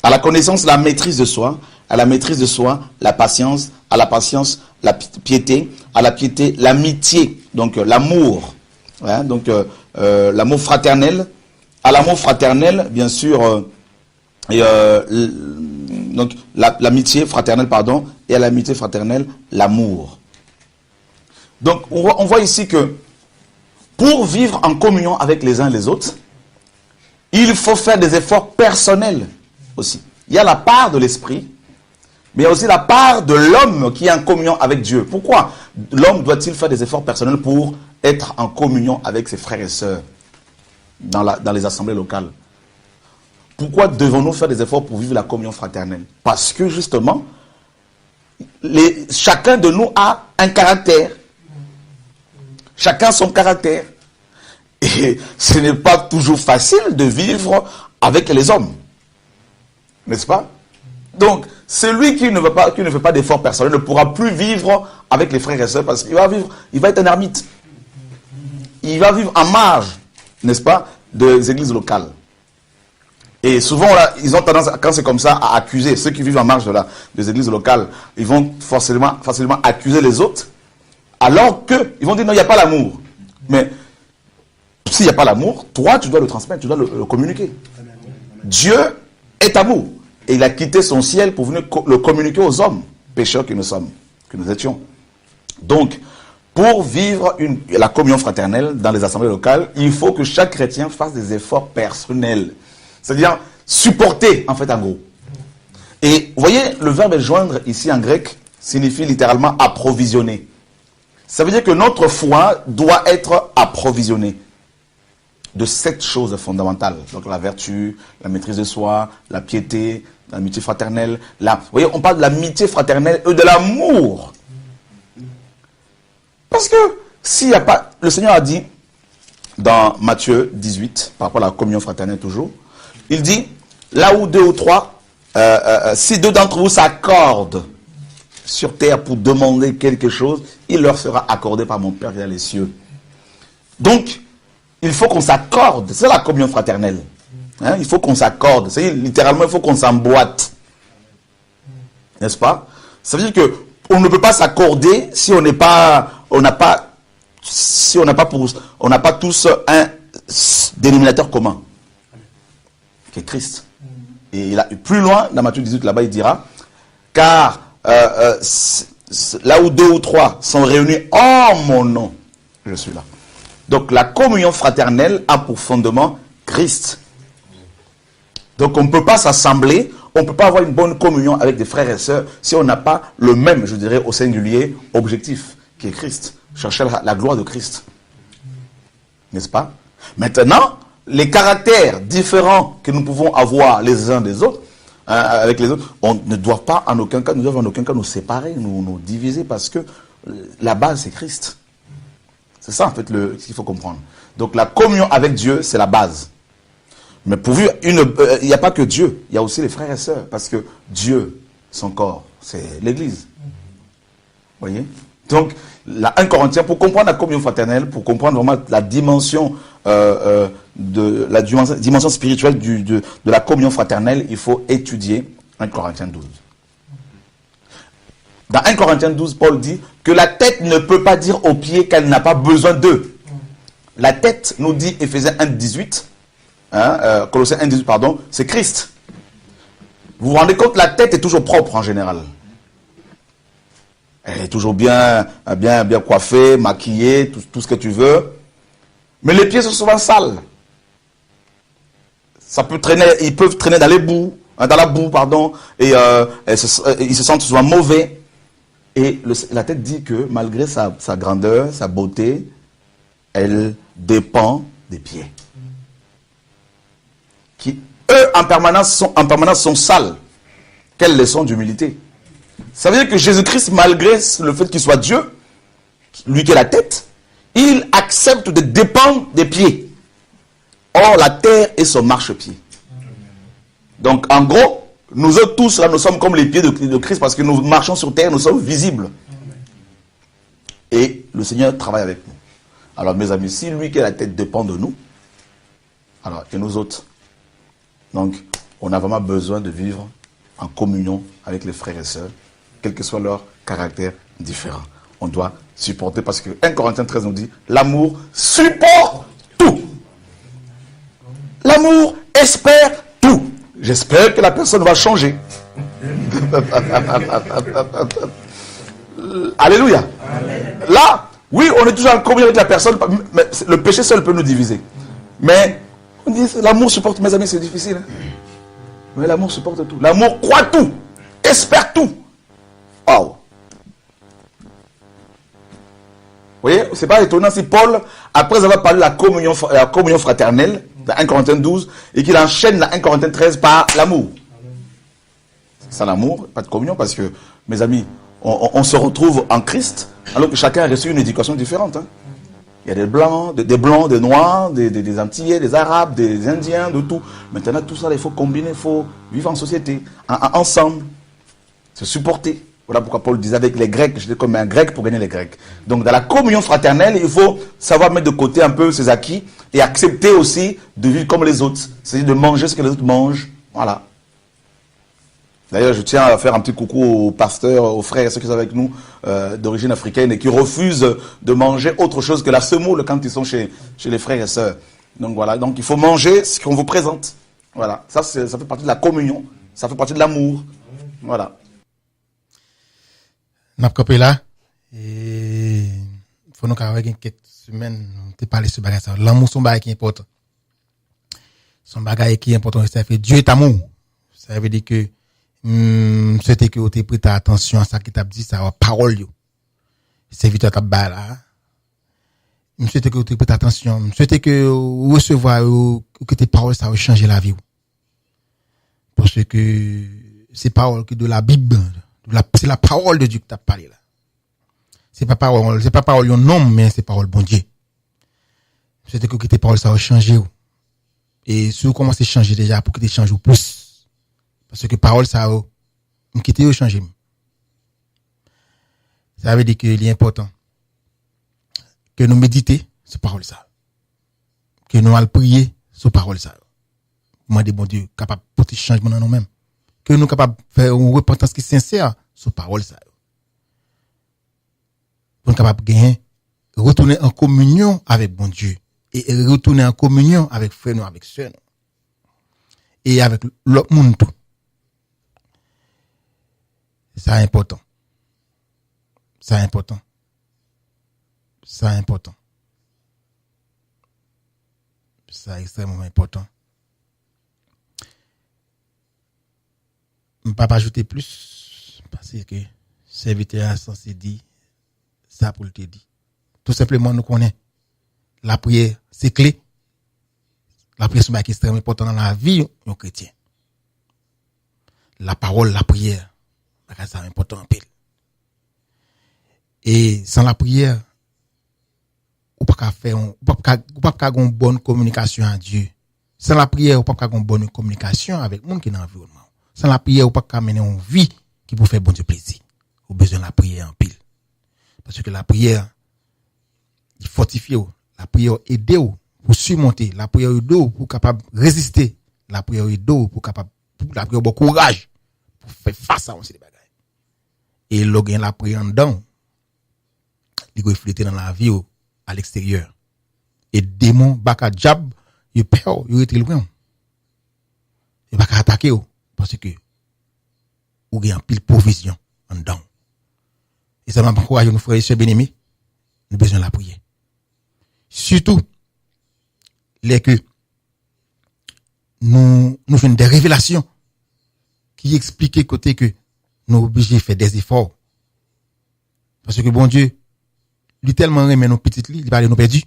[SPEAKER 8] À la connaissance, la maîtrise de soi. À la maîtrise de soi, la patience. À la patience, la piété. À la piété, l'amitié. Donc l'amour. Ouais, donc l'amour fraternel. À l'amour fraternel, bien sûr, donc l'amitié fraternelle, pardon. Et à l'amitié fraternelle, l'amour. Donc on voit ici que pour vivre en communion avec les uns et les autres, il faut faire des efforts personnels aussi. Il y a la part de l'esprit, mais il y a aussi la part de l'homme qui est en communion avec Dieu. Pourquoi l'homme doit-il faire des efforts personnels pour être en communion avec ses frères et sœurs dans les assemblées locales? Pourquoi devons-nous faire des efforts pour vivre la communion fraternelle? Parce que justement, chacun de nous a un caractère. Chacun son caractère. Et ce n'est pas toujours facile de vivre avec les hommes. N'est-ce pas? Donc, celui qui ne fait pas d'effort personnel ne pourra plus vivre avec les frères et sœurs parce qu'il va être un ermite. Il va vivre en marge, n'est-ce pas, des églises locales. Et souvent, là, ils ont tendance, quand c'est comme ça, à accuser ceux qui vivent en marge des églises locales. Ils vont facilement accuser les autres, alors qu'ils vont dire non, il n'y a pas l'amour. Mais s'il n'y a pas l'amour, toi, tu dois le transmettre, tu dois le communiquer. Dieu est amour. Et il a quitté son ciel pour venir le communiquer aux hommes, pécheurs que nous sommes, que nous étions. Donc, pour vivre la communion fraternelle dans les assemblées locales, il faut que chaque chrétien fasse des efforts personnels. C'est-à-dire supporter, en fait, en gros. Et vous voyez, le verbe joindre ici en grec signifie littéralement approvisionner. Ça veut dire que notre foi doit être approvisionnée de 7 choses fondamentales. Donc la vertu, la maîtrise de soi, la piété, l'amitié fraternelle. Vous voyez, on parle de l'amitié fraternelle et de l'amour. Parce que s'il n'y a pas... Le Seigneur a dit dans Matthieu 18, par rapport à la communion fraternelle toujours, il dit, là où 2 ou 3, si 2 d'entre vous s'accordent sur terre pour demander quelque chose, il leur sera accordé par mon Père qui est dans les cieux. Donc, il faut qu'on s'accorde. C'est la communion fraternelle. Hein? Il faut qu'on s'accorde. C'est littéralement, il faut qu'on s'emboîte. N'est-ce pas? Ça veut dire que on ne peut pas s'accorder si on n'a pas tous un dénominateur commun, qui est Christ. Et plus loin, dans Matthieu 18, là-bas, il dira, car là où 2 ou 3 sont réunis en mon nom, je suis là. Donc la communion fraternelle a pour fondement Christ. Donc on ne peut pas s'assembler, on ne peut pas avoir une bonne communion avec des frères et sœurs si on n'a pas le même, je dirais, au singulier, objectif, qui est Christ. Chercher la gloire de Christ. N'est-ce pas? Maintenant, les caractères différents que nous pouvons avoir les uns des autres, avec les autres, on ne doit pas en aucun cas, nous séparer, nous diviser, parce que la base c'est Christ. C'est ça en fait ce qu'il faut comprendre. Donc la communion avec Dieu, c'est la base. Mais pourvu, il n'y a pas que Dieu, il y a aussi les frères et sœurs, parce que Dieu, son corps, c'est l'Église. Vous voyez? Donc, la 1 Corinthiens, pour comprendre la communion fraternelle, pour comprendre vraiment la dimension dimension spirituelle de la communion fraternelle, il faut étudier 1 Corinthiens 12. Dans 1 Corinthiens 12, Paul dit que la tête ne peut pas dire aux pieds qu'elle n'a pas besoin d'eux. La tête, nous dit Éphésiens 1, 18, Colossiens 1, 18, pardon, c'est Christ. Vous vous rendez compte, la tête est toujours propre en général. Elle est toujours bien coiffée, maquillée, tout ce que tu veux. Mais les pieds sont souvent sales. Ils peuvent traîner dans la boue, et ils se sentent souvent mauvais. Et la tête dit que malgré sa grandeur, sa beauté, elle dépend des pieds. Qui, eux, en permanence sont sales. Quelle leçon d'humilité. Ça veut dire que Jésus-Christ, malgré le fait qu'il soit Dieu, lui qui est la tête, il accepte de dépendre des pieds. Or, la terre est son marchepied. Donc, en gros, nous autres tous, là, nous sommes comme les pieds de Christ parce que nous marchons sur terre, nous sommes visibles. Et le Seigneur travaille avec nous. Alors, mes amis, si lui qui est la tête dépend de nous, alors, et nous autres, donc, on a vraiment besoin de vivre en communion avec les frères et sœurs, quel que soit leur caractère différent. On doit supporter parce que 1 Corinthiens 13 nous dit, l'amour supporte tout. L'amour espère tout. J'espère que la personne va changer. Alléluia. Là, oui, on est toujours en communion avec la personne, mais le péché seul peut nous diviser. Mais on dit, l'amour supporte, mes amis, c'est difficile. Hein? Mais l'amour supporte tout. L'amour croit tout, espère tout. Oh. Vous voyez, c'est pas étonnant si Paul, après avoir parlé de la communion fraternelle, dans 1 Corinthiens 12, et qu'il enchaîne dans 1 Corinthiens 13 par l'amour. Sans l'amour, pas de communion, parce que, mes amis, on se retrouve en Christ, alors que chacun a reçu une éducation différente. Hein. Il y a des blancs, des noirs, des Antillais, des Arabes, des Indiens, de tout. Maintenant, tout ça, il faut combiner, il faut vivre en société, ensemble, se supporter. Voilà pourquoi Paul disait avec les Grecs, j'étais comme un Grec pour gagner les Grecs. Donc, dans la communion fraternelle, il faut savoir mettre de côté un peu ses acquis et accepter aussi de vivre comme les autres. C'est-à-dire de manger ce que les autres mangent. Voilà. D'ailleurs, je tiens à faire un petit coucou aux pasteurs, aux frères, ceux qui sont avec nous d'origine africaine et qui refusent de manger autre chose que la semoule quand ils sont chez les frères et sœurs. Donc voilà, donc il faut manger ce qu'on vous présente. Voilà, ça fait partie de la communion, ça fait partie de l'amour. Voilà.
[SPEAKER 4] N'a pas coupé là et faut nous avoir quelques semaines te parler sur bagage ça. L'amour son bagage qui est important. Son bagage qui est important, ça fait Dieu est amour. Ça veut dire que c'était que tu prêtes attention à ça qui t'a dit ça parole yo. C'est vite ta balle là. C'était que tu prêtes attention, c'était que recevoir que tes paroles ça va changer la vie. Parce que c'est parole que de la Bible, c'est la parole de Dieu que tu as parlé là. C'est pas parole un homme mais c'est parole bon Dieu. C'était que tes paroles ça va changer. Et si vous commencez à changer déjà pour que tu changes plus. Parce que parole ça quitter ou changer. Ça veut dire que il est important que nous méditer sur parole ça. Que nous allons prier sur parole ça. Demander bon Dieu capable de porter changement dans nous-mêmes. Que nous capable de faire une repentance qui est sincère sur parole ça. Pour nous capable gagner retourner en communion avec bon Dieu et retourner en communion avec frères nous avec sœurs et avec l'autre monde tout. Ça est important. Ça est important. Ça est important. Ça est extrêmement important. Je ne peux pas ajouter plus parce que serviteur a censé dire ça pour le te dire. Tout simplement, nous connaissons la prière, c'est clé. La prière, c'est extrêmement important dans la vie d'un chrétien. La parole, la prière. C'est important en pile. Et sans la prière, on peut pas faire une bonne communication à Dieu. Sans la prière, on peut pas faire une bonne communication avec le monde qui est dans l'environnement. Sans la prière, on peut pas mener une vie qui peut faire bon Dieu plaisir. On a besoin de la prière en pile. Parce que la prière, il fortifie, la prière aide pour surmonter, la prière aide pour capable résister, la prière aide pour capable, la prière bon courage pour faire face à ces bagages. Et le gain la prière en dedans, il va refléter dans la vie à l'extérieur. Et démon, baka diable, il peur, il est loin. Il va attaquer parce que ou gain pile provision en dedans. Et ça m'a encouragé nos frères et sœurs bien-aimés, nous besoin de la prière. Surtout les que nous faisons des révélations qui expliquent côté que nous sommes obligés de faire des efforts. Parce que bon Dieu, lui tellement aimé nos petites li, il va nous perdus.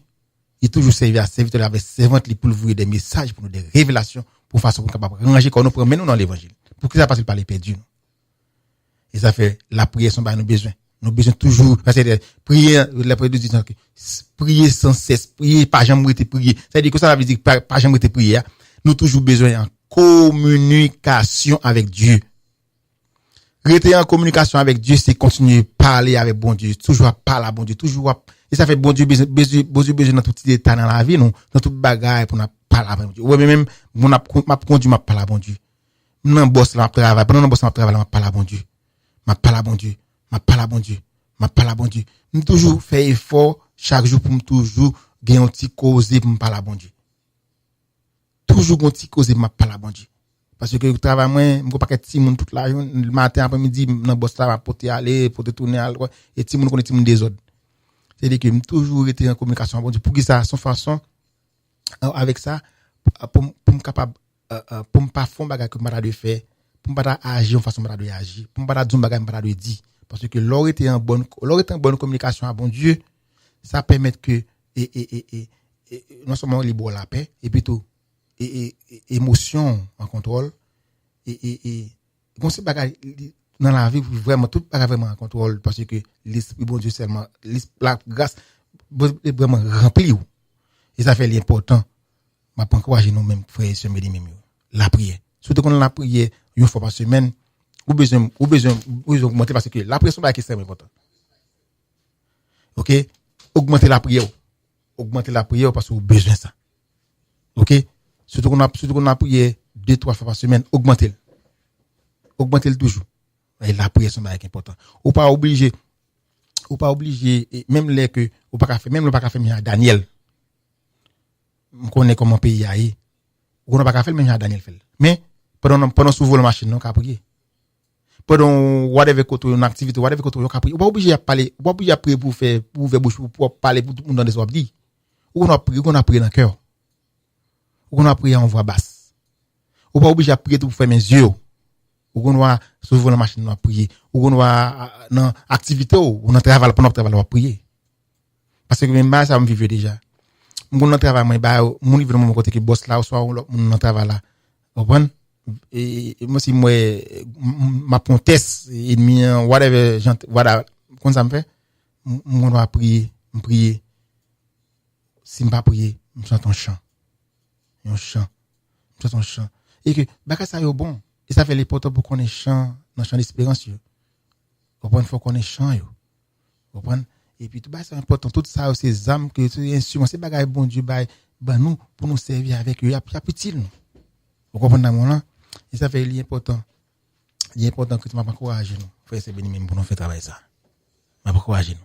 [SPEAKER 4] Il toujours servi à serviteur avec servante pour vous des messages, pour nous des révélations, pour façon qu'on capable ranger quand nous prenons nous dans l'évangile. Pour que ça passe par les perdus. Et ça fait la prière sont nos besoins. Nous besoin toujours parce que prier la prière dit que prier sans cesse, prier pas jamais arrêter prier. Ça veut dire que ça veut dire pas jamais arrêter prier. Nous toujours besoin en communication avec Dieu. Rester en communication avec Dieu, c'est continuer à parler avec bon Dieu, toujours à parler à bon Dieu, toujours et ça fait bon Dieu besoin dans tout état dans la vie, non, dans toute bagarre pour nous parler à bon Dieu. Ouais, même m'a conduit m'a parler à bon Dieu. Non boss là travail, pendant non boss m'a travail m'a parler à bon Dieu. M'a parler à bon Dieu, m'a parler à bon Dieu, m'a parler à bon Dieu. Nous toujours faire effort chaque jour pour me toujours gagner un petit cause pour me parler à bon Dieu. Toujours un petit cause pour me parler à bon Dieu. Parce que le travail, moi, je pas que monde toute la journée, le matin, après-midi, dans boss là, pour aller, pour tourner, et tout le monde connaît tout le monde désordre. C'est-à-dire que toujours été en communication avec Dieu. Pour que ça, son façon, avec ça, pour me capable, pour me pas faire bagage que je de faire, pour me pas agir en façon de agir, pour me pas dire bagage que je dire. Parce que l'or était en bonne communication avec bon Dieu, ça permet que, non seulement libre la paix, et plutôt, émotion en contrôle et bon c'est bagage dans la vie vraiment tout bagage vraiment en contrôle parce que l'esprit bon Dieu seulement la grâce vraiment rempli. Et ça fait l'important. M'a pas encourager nous même frères et sœurs même la prière. Surtout quand la prière une fois par semaine, ou besoin augmenter parce que la prière c'est extrêmement important. OK? Augmenter la prière parce que vous besoin ça. OK? Surtout qu'on a prié 2-3 fois par semaine, augmenter toujours. Et la prière c'est important. Ou pas obligé même les que ou pas faire même le pas faire Daniel. On connaît comment pays aille. On n'a pas faire même Daniel fait. Mais pendant souvent la machine non qu'a prier. Pendant whatever côté une activité whatever côté on qu'a prier. On pas obligé à parler, on pas obligé à prier pour faire pour ouvrir bouche pour parler pour tout le monde dans des oreilles dit. On a prié dans cœur. On a prié en voix basse. On pas obligé à prier pour faire mes yeux. On doit souvent la machine on prier. On doit dans activité ou on travail pendant travail on prier. Parce que même ça me vivre déjà. Mon travail mon livre mon côté qui boss là ou soit mon travail là. Comprendre? Et moi si moi ma conteste et whatever voilà comme ça me fait on doit prier si me pas prier me chante un chant et que baka ça yo bon et ça fait l'important pour qu'on ait chant dans chant d'espérance yo comprendre faut qu'on ait chant yo comprendre et puis tout ça c'est important tout ça ces âmes que ces instruments ces bagages bon Dieu bah nous pour nous servir avec eux y a petit nous vous comprenez mon là et ça fait l'important que tu m'as encouragé nous frère c'est béni même pour nous faire travailler ça m'a encouragé nous.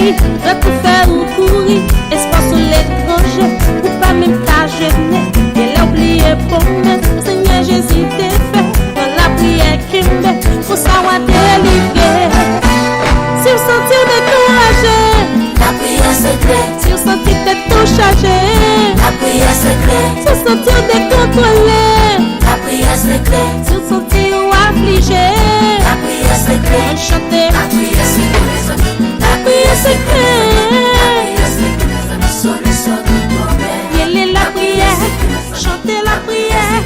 [SPEAKER 6] Je tout faire ou courir, espace sur l'étranger, ou pas même ta jeunesse. Elle a oublié pour moi, Seigneur Jésus t'es fait, dans la prière qui me met, pour savoir délivrer. Si vous sentez découragé, la prière secrète. Si vous sentez que tout chargé, la prière secrète. Si vous sentez décontrôlé, la prière secrète. Si vous sentez affligé, la prière secrète. Chantez, la prière secrète. La prière secrète. La prière, chantez la prière,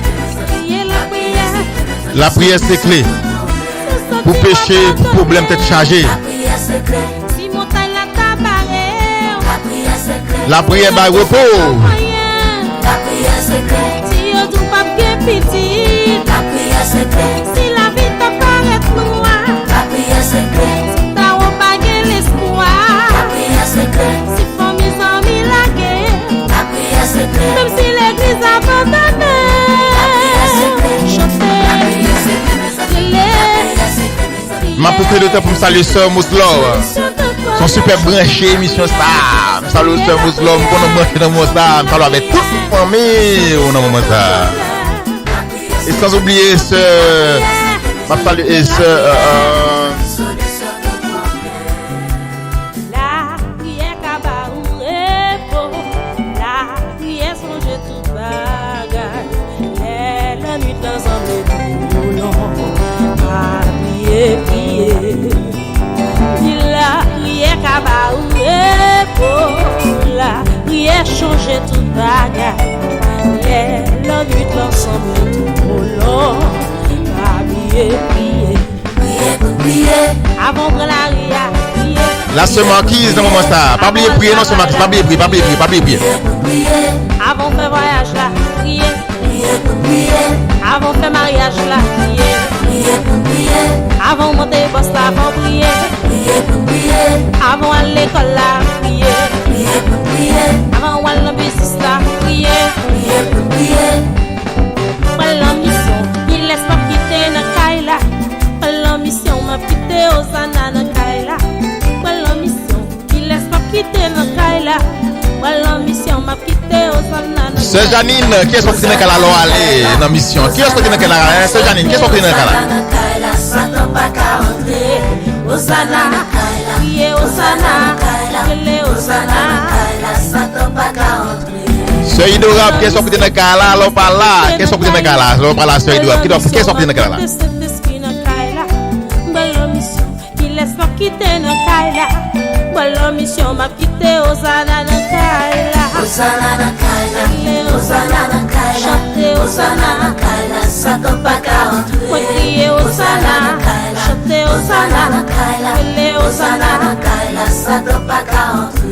[SPEAKER 6] priez la prière.
[SPEAKER 2] La prière c'est clé. Pour pécher, pour problème peut-être chargé.
[SPEAKER 6] Si montagne la tabarée, la prière secrète.
[SPEAKER 2] La prière va repos.
[SPEAKER 6] La prière secrète. Si on doit pas bien petit, la prière secrète. Si la vie t'apparaît noire, la prière secrète. Si t'as repagué l'espoir, la prière secrète. Si famille en milagué, la prière secrète. Même si l'église abandonnée, la prière secrète. Chantez, la prière secrète.
[SPEAKER 2] M'a profité de temps pour me saluer Sœur Mouslo. Son super branché émission ça. Me saluer Sœur Mouslo, me connais branché dans mon ça, me saluer avec toute la famille au moment ça. Et sans oublier Sœur m'a salué Sœur
[SPEAKER 6] la prière kabaou repos, la prière songe tout bagage. La nuit dans un boulon, prier. La prière kabaou repos, la prière change tout bagage. La nuit l'ensemble tout boulon, prier. Avant de la ria, prier.
[SPEAKER 2] la sœur Marquise dans moment ça. Pas oublier prier non sœur Marquise, pas oublier prier.
[SPEAKER 6] Avant de faire voyage là, prier. Avant de faire mariage là, prier. Avant de monter boss là, avant prier. Avant à l'école là, prier. Avant à la business là, prier. Pour la mission, il laisse pas quitter na kaila. Pour la mission, m'a quitté aux sana na kaila. Pour la mission, il laisse pas quitter na kaila. Pour la mission, m'a quitté aux sana na.
[SPEAKER 2] Sœur Janine, qui est-ce qui n'est qu'à la loi aller dans mission? Qui est-ce qui n'est qu'à la Sœur Janine, qui est-ce qui n'est qu'à la?
[SPEAKER 6] Satan pas qu'à entrer. Osana, priez Osana, priez Osana. Satan pas qu'à entrer.
[SPEAKER 2] Sœur Idorab, qui est-ce qui n'est qu'à la? L'on parle là, qui est-ce qui n'est qu'à la? L'on parle là, Sœur Idorab, qui est-ce qui n'est qu'à la?
[SPEAKER 6] Il laisse pas quitter nos kaila. Voilà mission m'a quitté Osana dans Kaila.
[SPEAKER 5] Osana na Kaila, Osana na Kaila,
[SPEAKER 6] Chanter
[SPEAKER 5] Osana na Kaila, ça peut pas garantir.
[SPEAKER 6] Moi crier Osana, chanter
[SPEAKER 5] Osana na
[SPEAKER 6] Osana,
[SPEAKER 5] Kaila,
[SPEAKER 6] les
[SPEAKER 5] Osana
[SPEAKER 6] Osana.
[SPEAKER 5] na Kaila, ça peut pas garantir.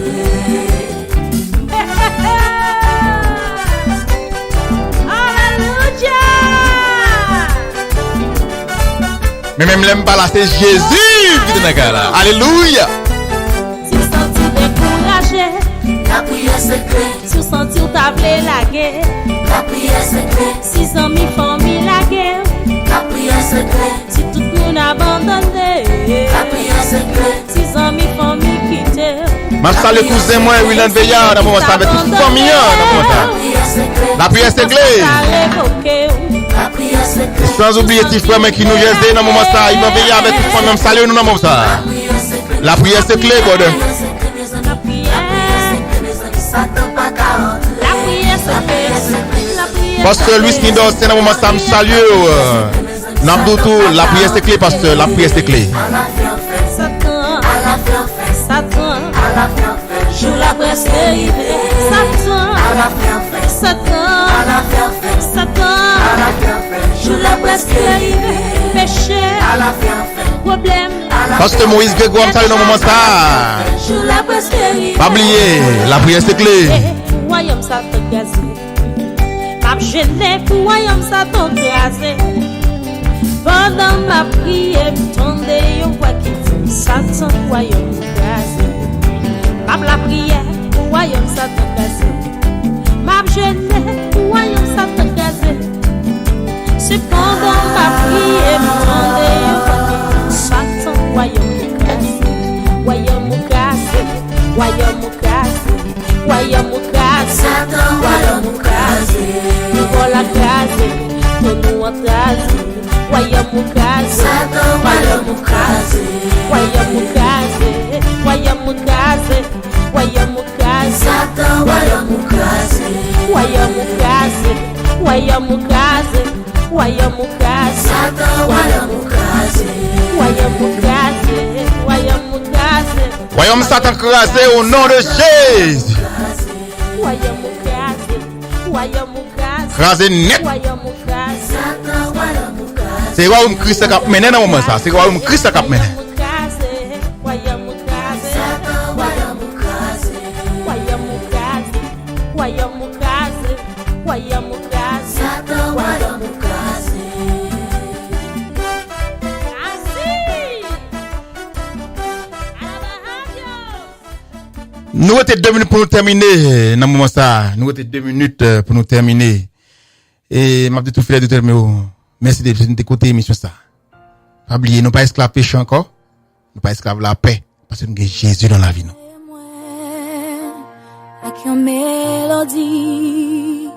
[SPEAKER 2] Mais même l'aime pas là, c'est Jésus qui est dans là. Alléluia.
[SPEAKER 6] Si vous sentez découragé,
[SPEAKER 5] La prière secrète,
[SPEAKER 6] si vous sentez ou t'avez la guerre,
[SPEAKER 5] la prière secrète,
[SPEAKER 6] si amis famille la guerre,
[SPEAKER 5] la prière secrète,
[SPEAKER 6] si tout le monde abandonné,
[SPEAKER 5] la prière secrète,
[SPEAKER 6] si amis famille quitté.
[SPEAKER 2] Ma salue cousin moi Willan Veillard dans moment ça avec toute famille dans moment ça.
[SPEAKER 5] la prière secrète,
[SPEAKER 2] La prière c'est clé.
[SPEAKER 5] la prière secrète,
[SPEAKER 2] Sans oublier petit frère qui nous gère dans moment ça, il va veiller avec toute famille même salut nous dans moment ça. La prière c'est clé God.
[SPEAKER 6] La prière,
[SPEAKER 5] ça peut pas garantir.
[SPEAKER 6] la prière c'est la prière.
[SPEAKER 2] Pasteur Louis Nidos c'est dans moment ça me salue. Namdoutou, la prière c'est clé pasteur, la prière c'est clé.
[SPEAKER 6] Satan, Satan, joue la presse arrivée. Satan, Satan, Satan, joue la presse arrivée. Péché, problème,
[SPEAKER 2] Pasteur Moïse Grégoire me salue dans moment ça.
[SPEAKER 6] joue la presse arrivée.
[SPEAKER 2] Pas oublier, la prière c'est clé.
[SPEAKER 6] Royaume Satan gazé, m'a gêné pour royaume Satan gazé. Pendant ma prière, m'tendez yo voix qui dit Satan royaume gazé. M'a la prière, royaume Satan gazé. M'a gêné pour royaume Satan gazé. Cependant ma prière, m'tendez yo voix qui dit Satan royaume gazé. Royaume gazé, royaume gazé, royaume gazé.
[SPEAKER 5] Satan royaume gazé.
[SPEAKER 6] Voilà gazé, nous nous entrasé. Royaume gazé,
[SPEAKER 5] Satan royaume gazé.
[SPEAKER 6] royaume gazé, royaume gazé, royaume gazé,
[SPEAKER 5] Satan royaume gazé.
[SPEAKER 6] royaume gazé, royaume gazé, royaume gazé,
[SPEAKER 5] Satan royaume gazé.
[SPEAKER 6] royaume gazé, royaume gazé,
[SPEAKER 2] Royaume Satan crasé au nom de Jésus.
[SPEAKER 6] royaume gazé, royaume gazé,
[SPEAKER 2] Crasé net.
[SPEAKER 6] royaume gazé.
[SPEAKER 5] Satan royaume gazé.
[SPEAKER 2] C'est royaume Christ qui a mené dans moment ça, c'est royaume Christ qui a mené.
[SPEAKER 5] Satan royaume gazé. Satan royaume gazé.
[SPEAKER 2] Nous avons 2 minutes pour nous terminer dans moment ça. Nous avons 2 minutes pour nous terminer. Et m'a dit tout frère de mais merci de écouter l'émission ça. Pas oublier, nous pas esclaves péché encore. Nous pas esclaves la paix parce que nous avons Jésus dans la vie nous.
[SPEAKER 6] Avec une mélodie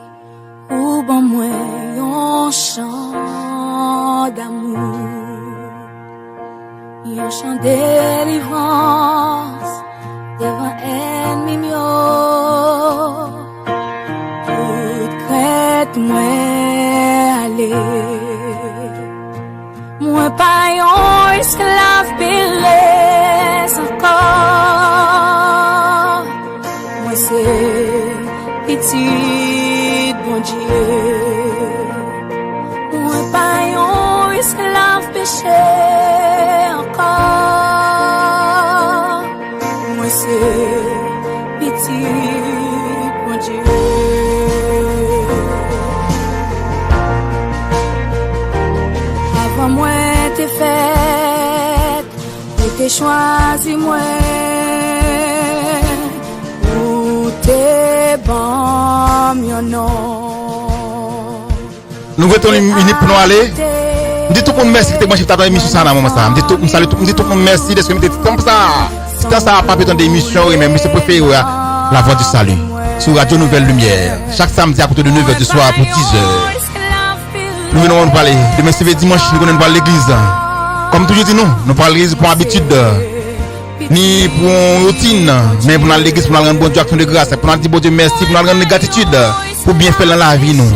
[SPEAKER 6] ou bon moi un chant d'amour, un chant de délivrance devant ennemi mio. Toute crête moi aller, moi pas un esclave belé encore. C'est petit bon Dieu. Moi pas un esclave péché encore. Moi c'est petit bon Dieu. Avant moi t'es faite, t'es choisi moi.
[SPEAKER 2] Nous mettons une minute pour nous aller. Je dis tout le monde merci de brancher dans l'émission ça dans moment ça. Je dis tout le monde merci de ce que vous êtes comme ça. C'est quand ça pas besoin d'émission et même c'est préféré la voix du salut sur Radio Nouvelle Lumière chaque samedi à côté de 9h du soir pour 10h. Nous venons parler demain c'est dimanche nous venons parler l'église. Comme toujours dit nous parlons l'église pour habitude ni pour une routine mais pour l'église pour rendre bon Dieu action de grâce pour nous dire bon Dieu merci pour nous rendre gratitude pour bien faire dans la vie nous.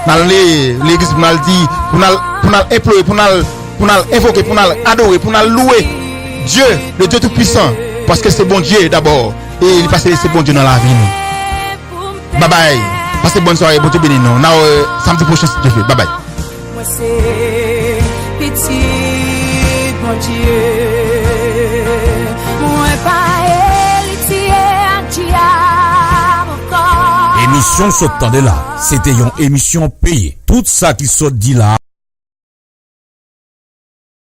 [SPEAKER 2] Dans l'église pour nous dire pour nous implorer pour nous invoquer pour nous adorer pour nous louer Dieu le Dieu tout puissant parce que c'est bon Dieu d'abord. Et il passe c'est bon Dieu dans la vie. Nous. Bye bye. Passez bonne soirée, bon Dieu béni nous. Now, samedi prochain, si Dieu veut. Bye bye.
[SPEAKER 6] Moi c'est petit, mon Dieu. Moi pas héritier à diable encore.
[SPEAKER 1] Émission saute de là. C'était une émission payée. Tout ça qui saute dit là.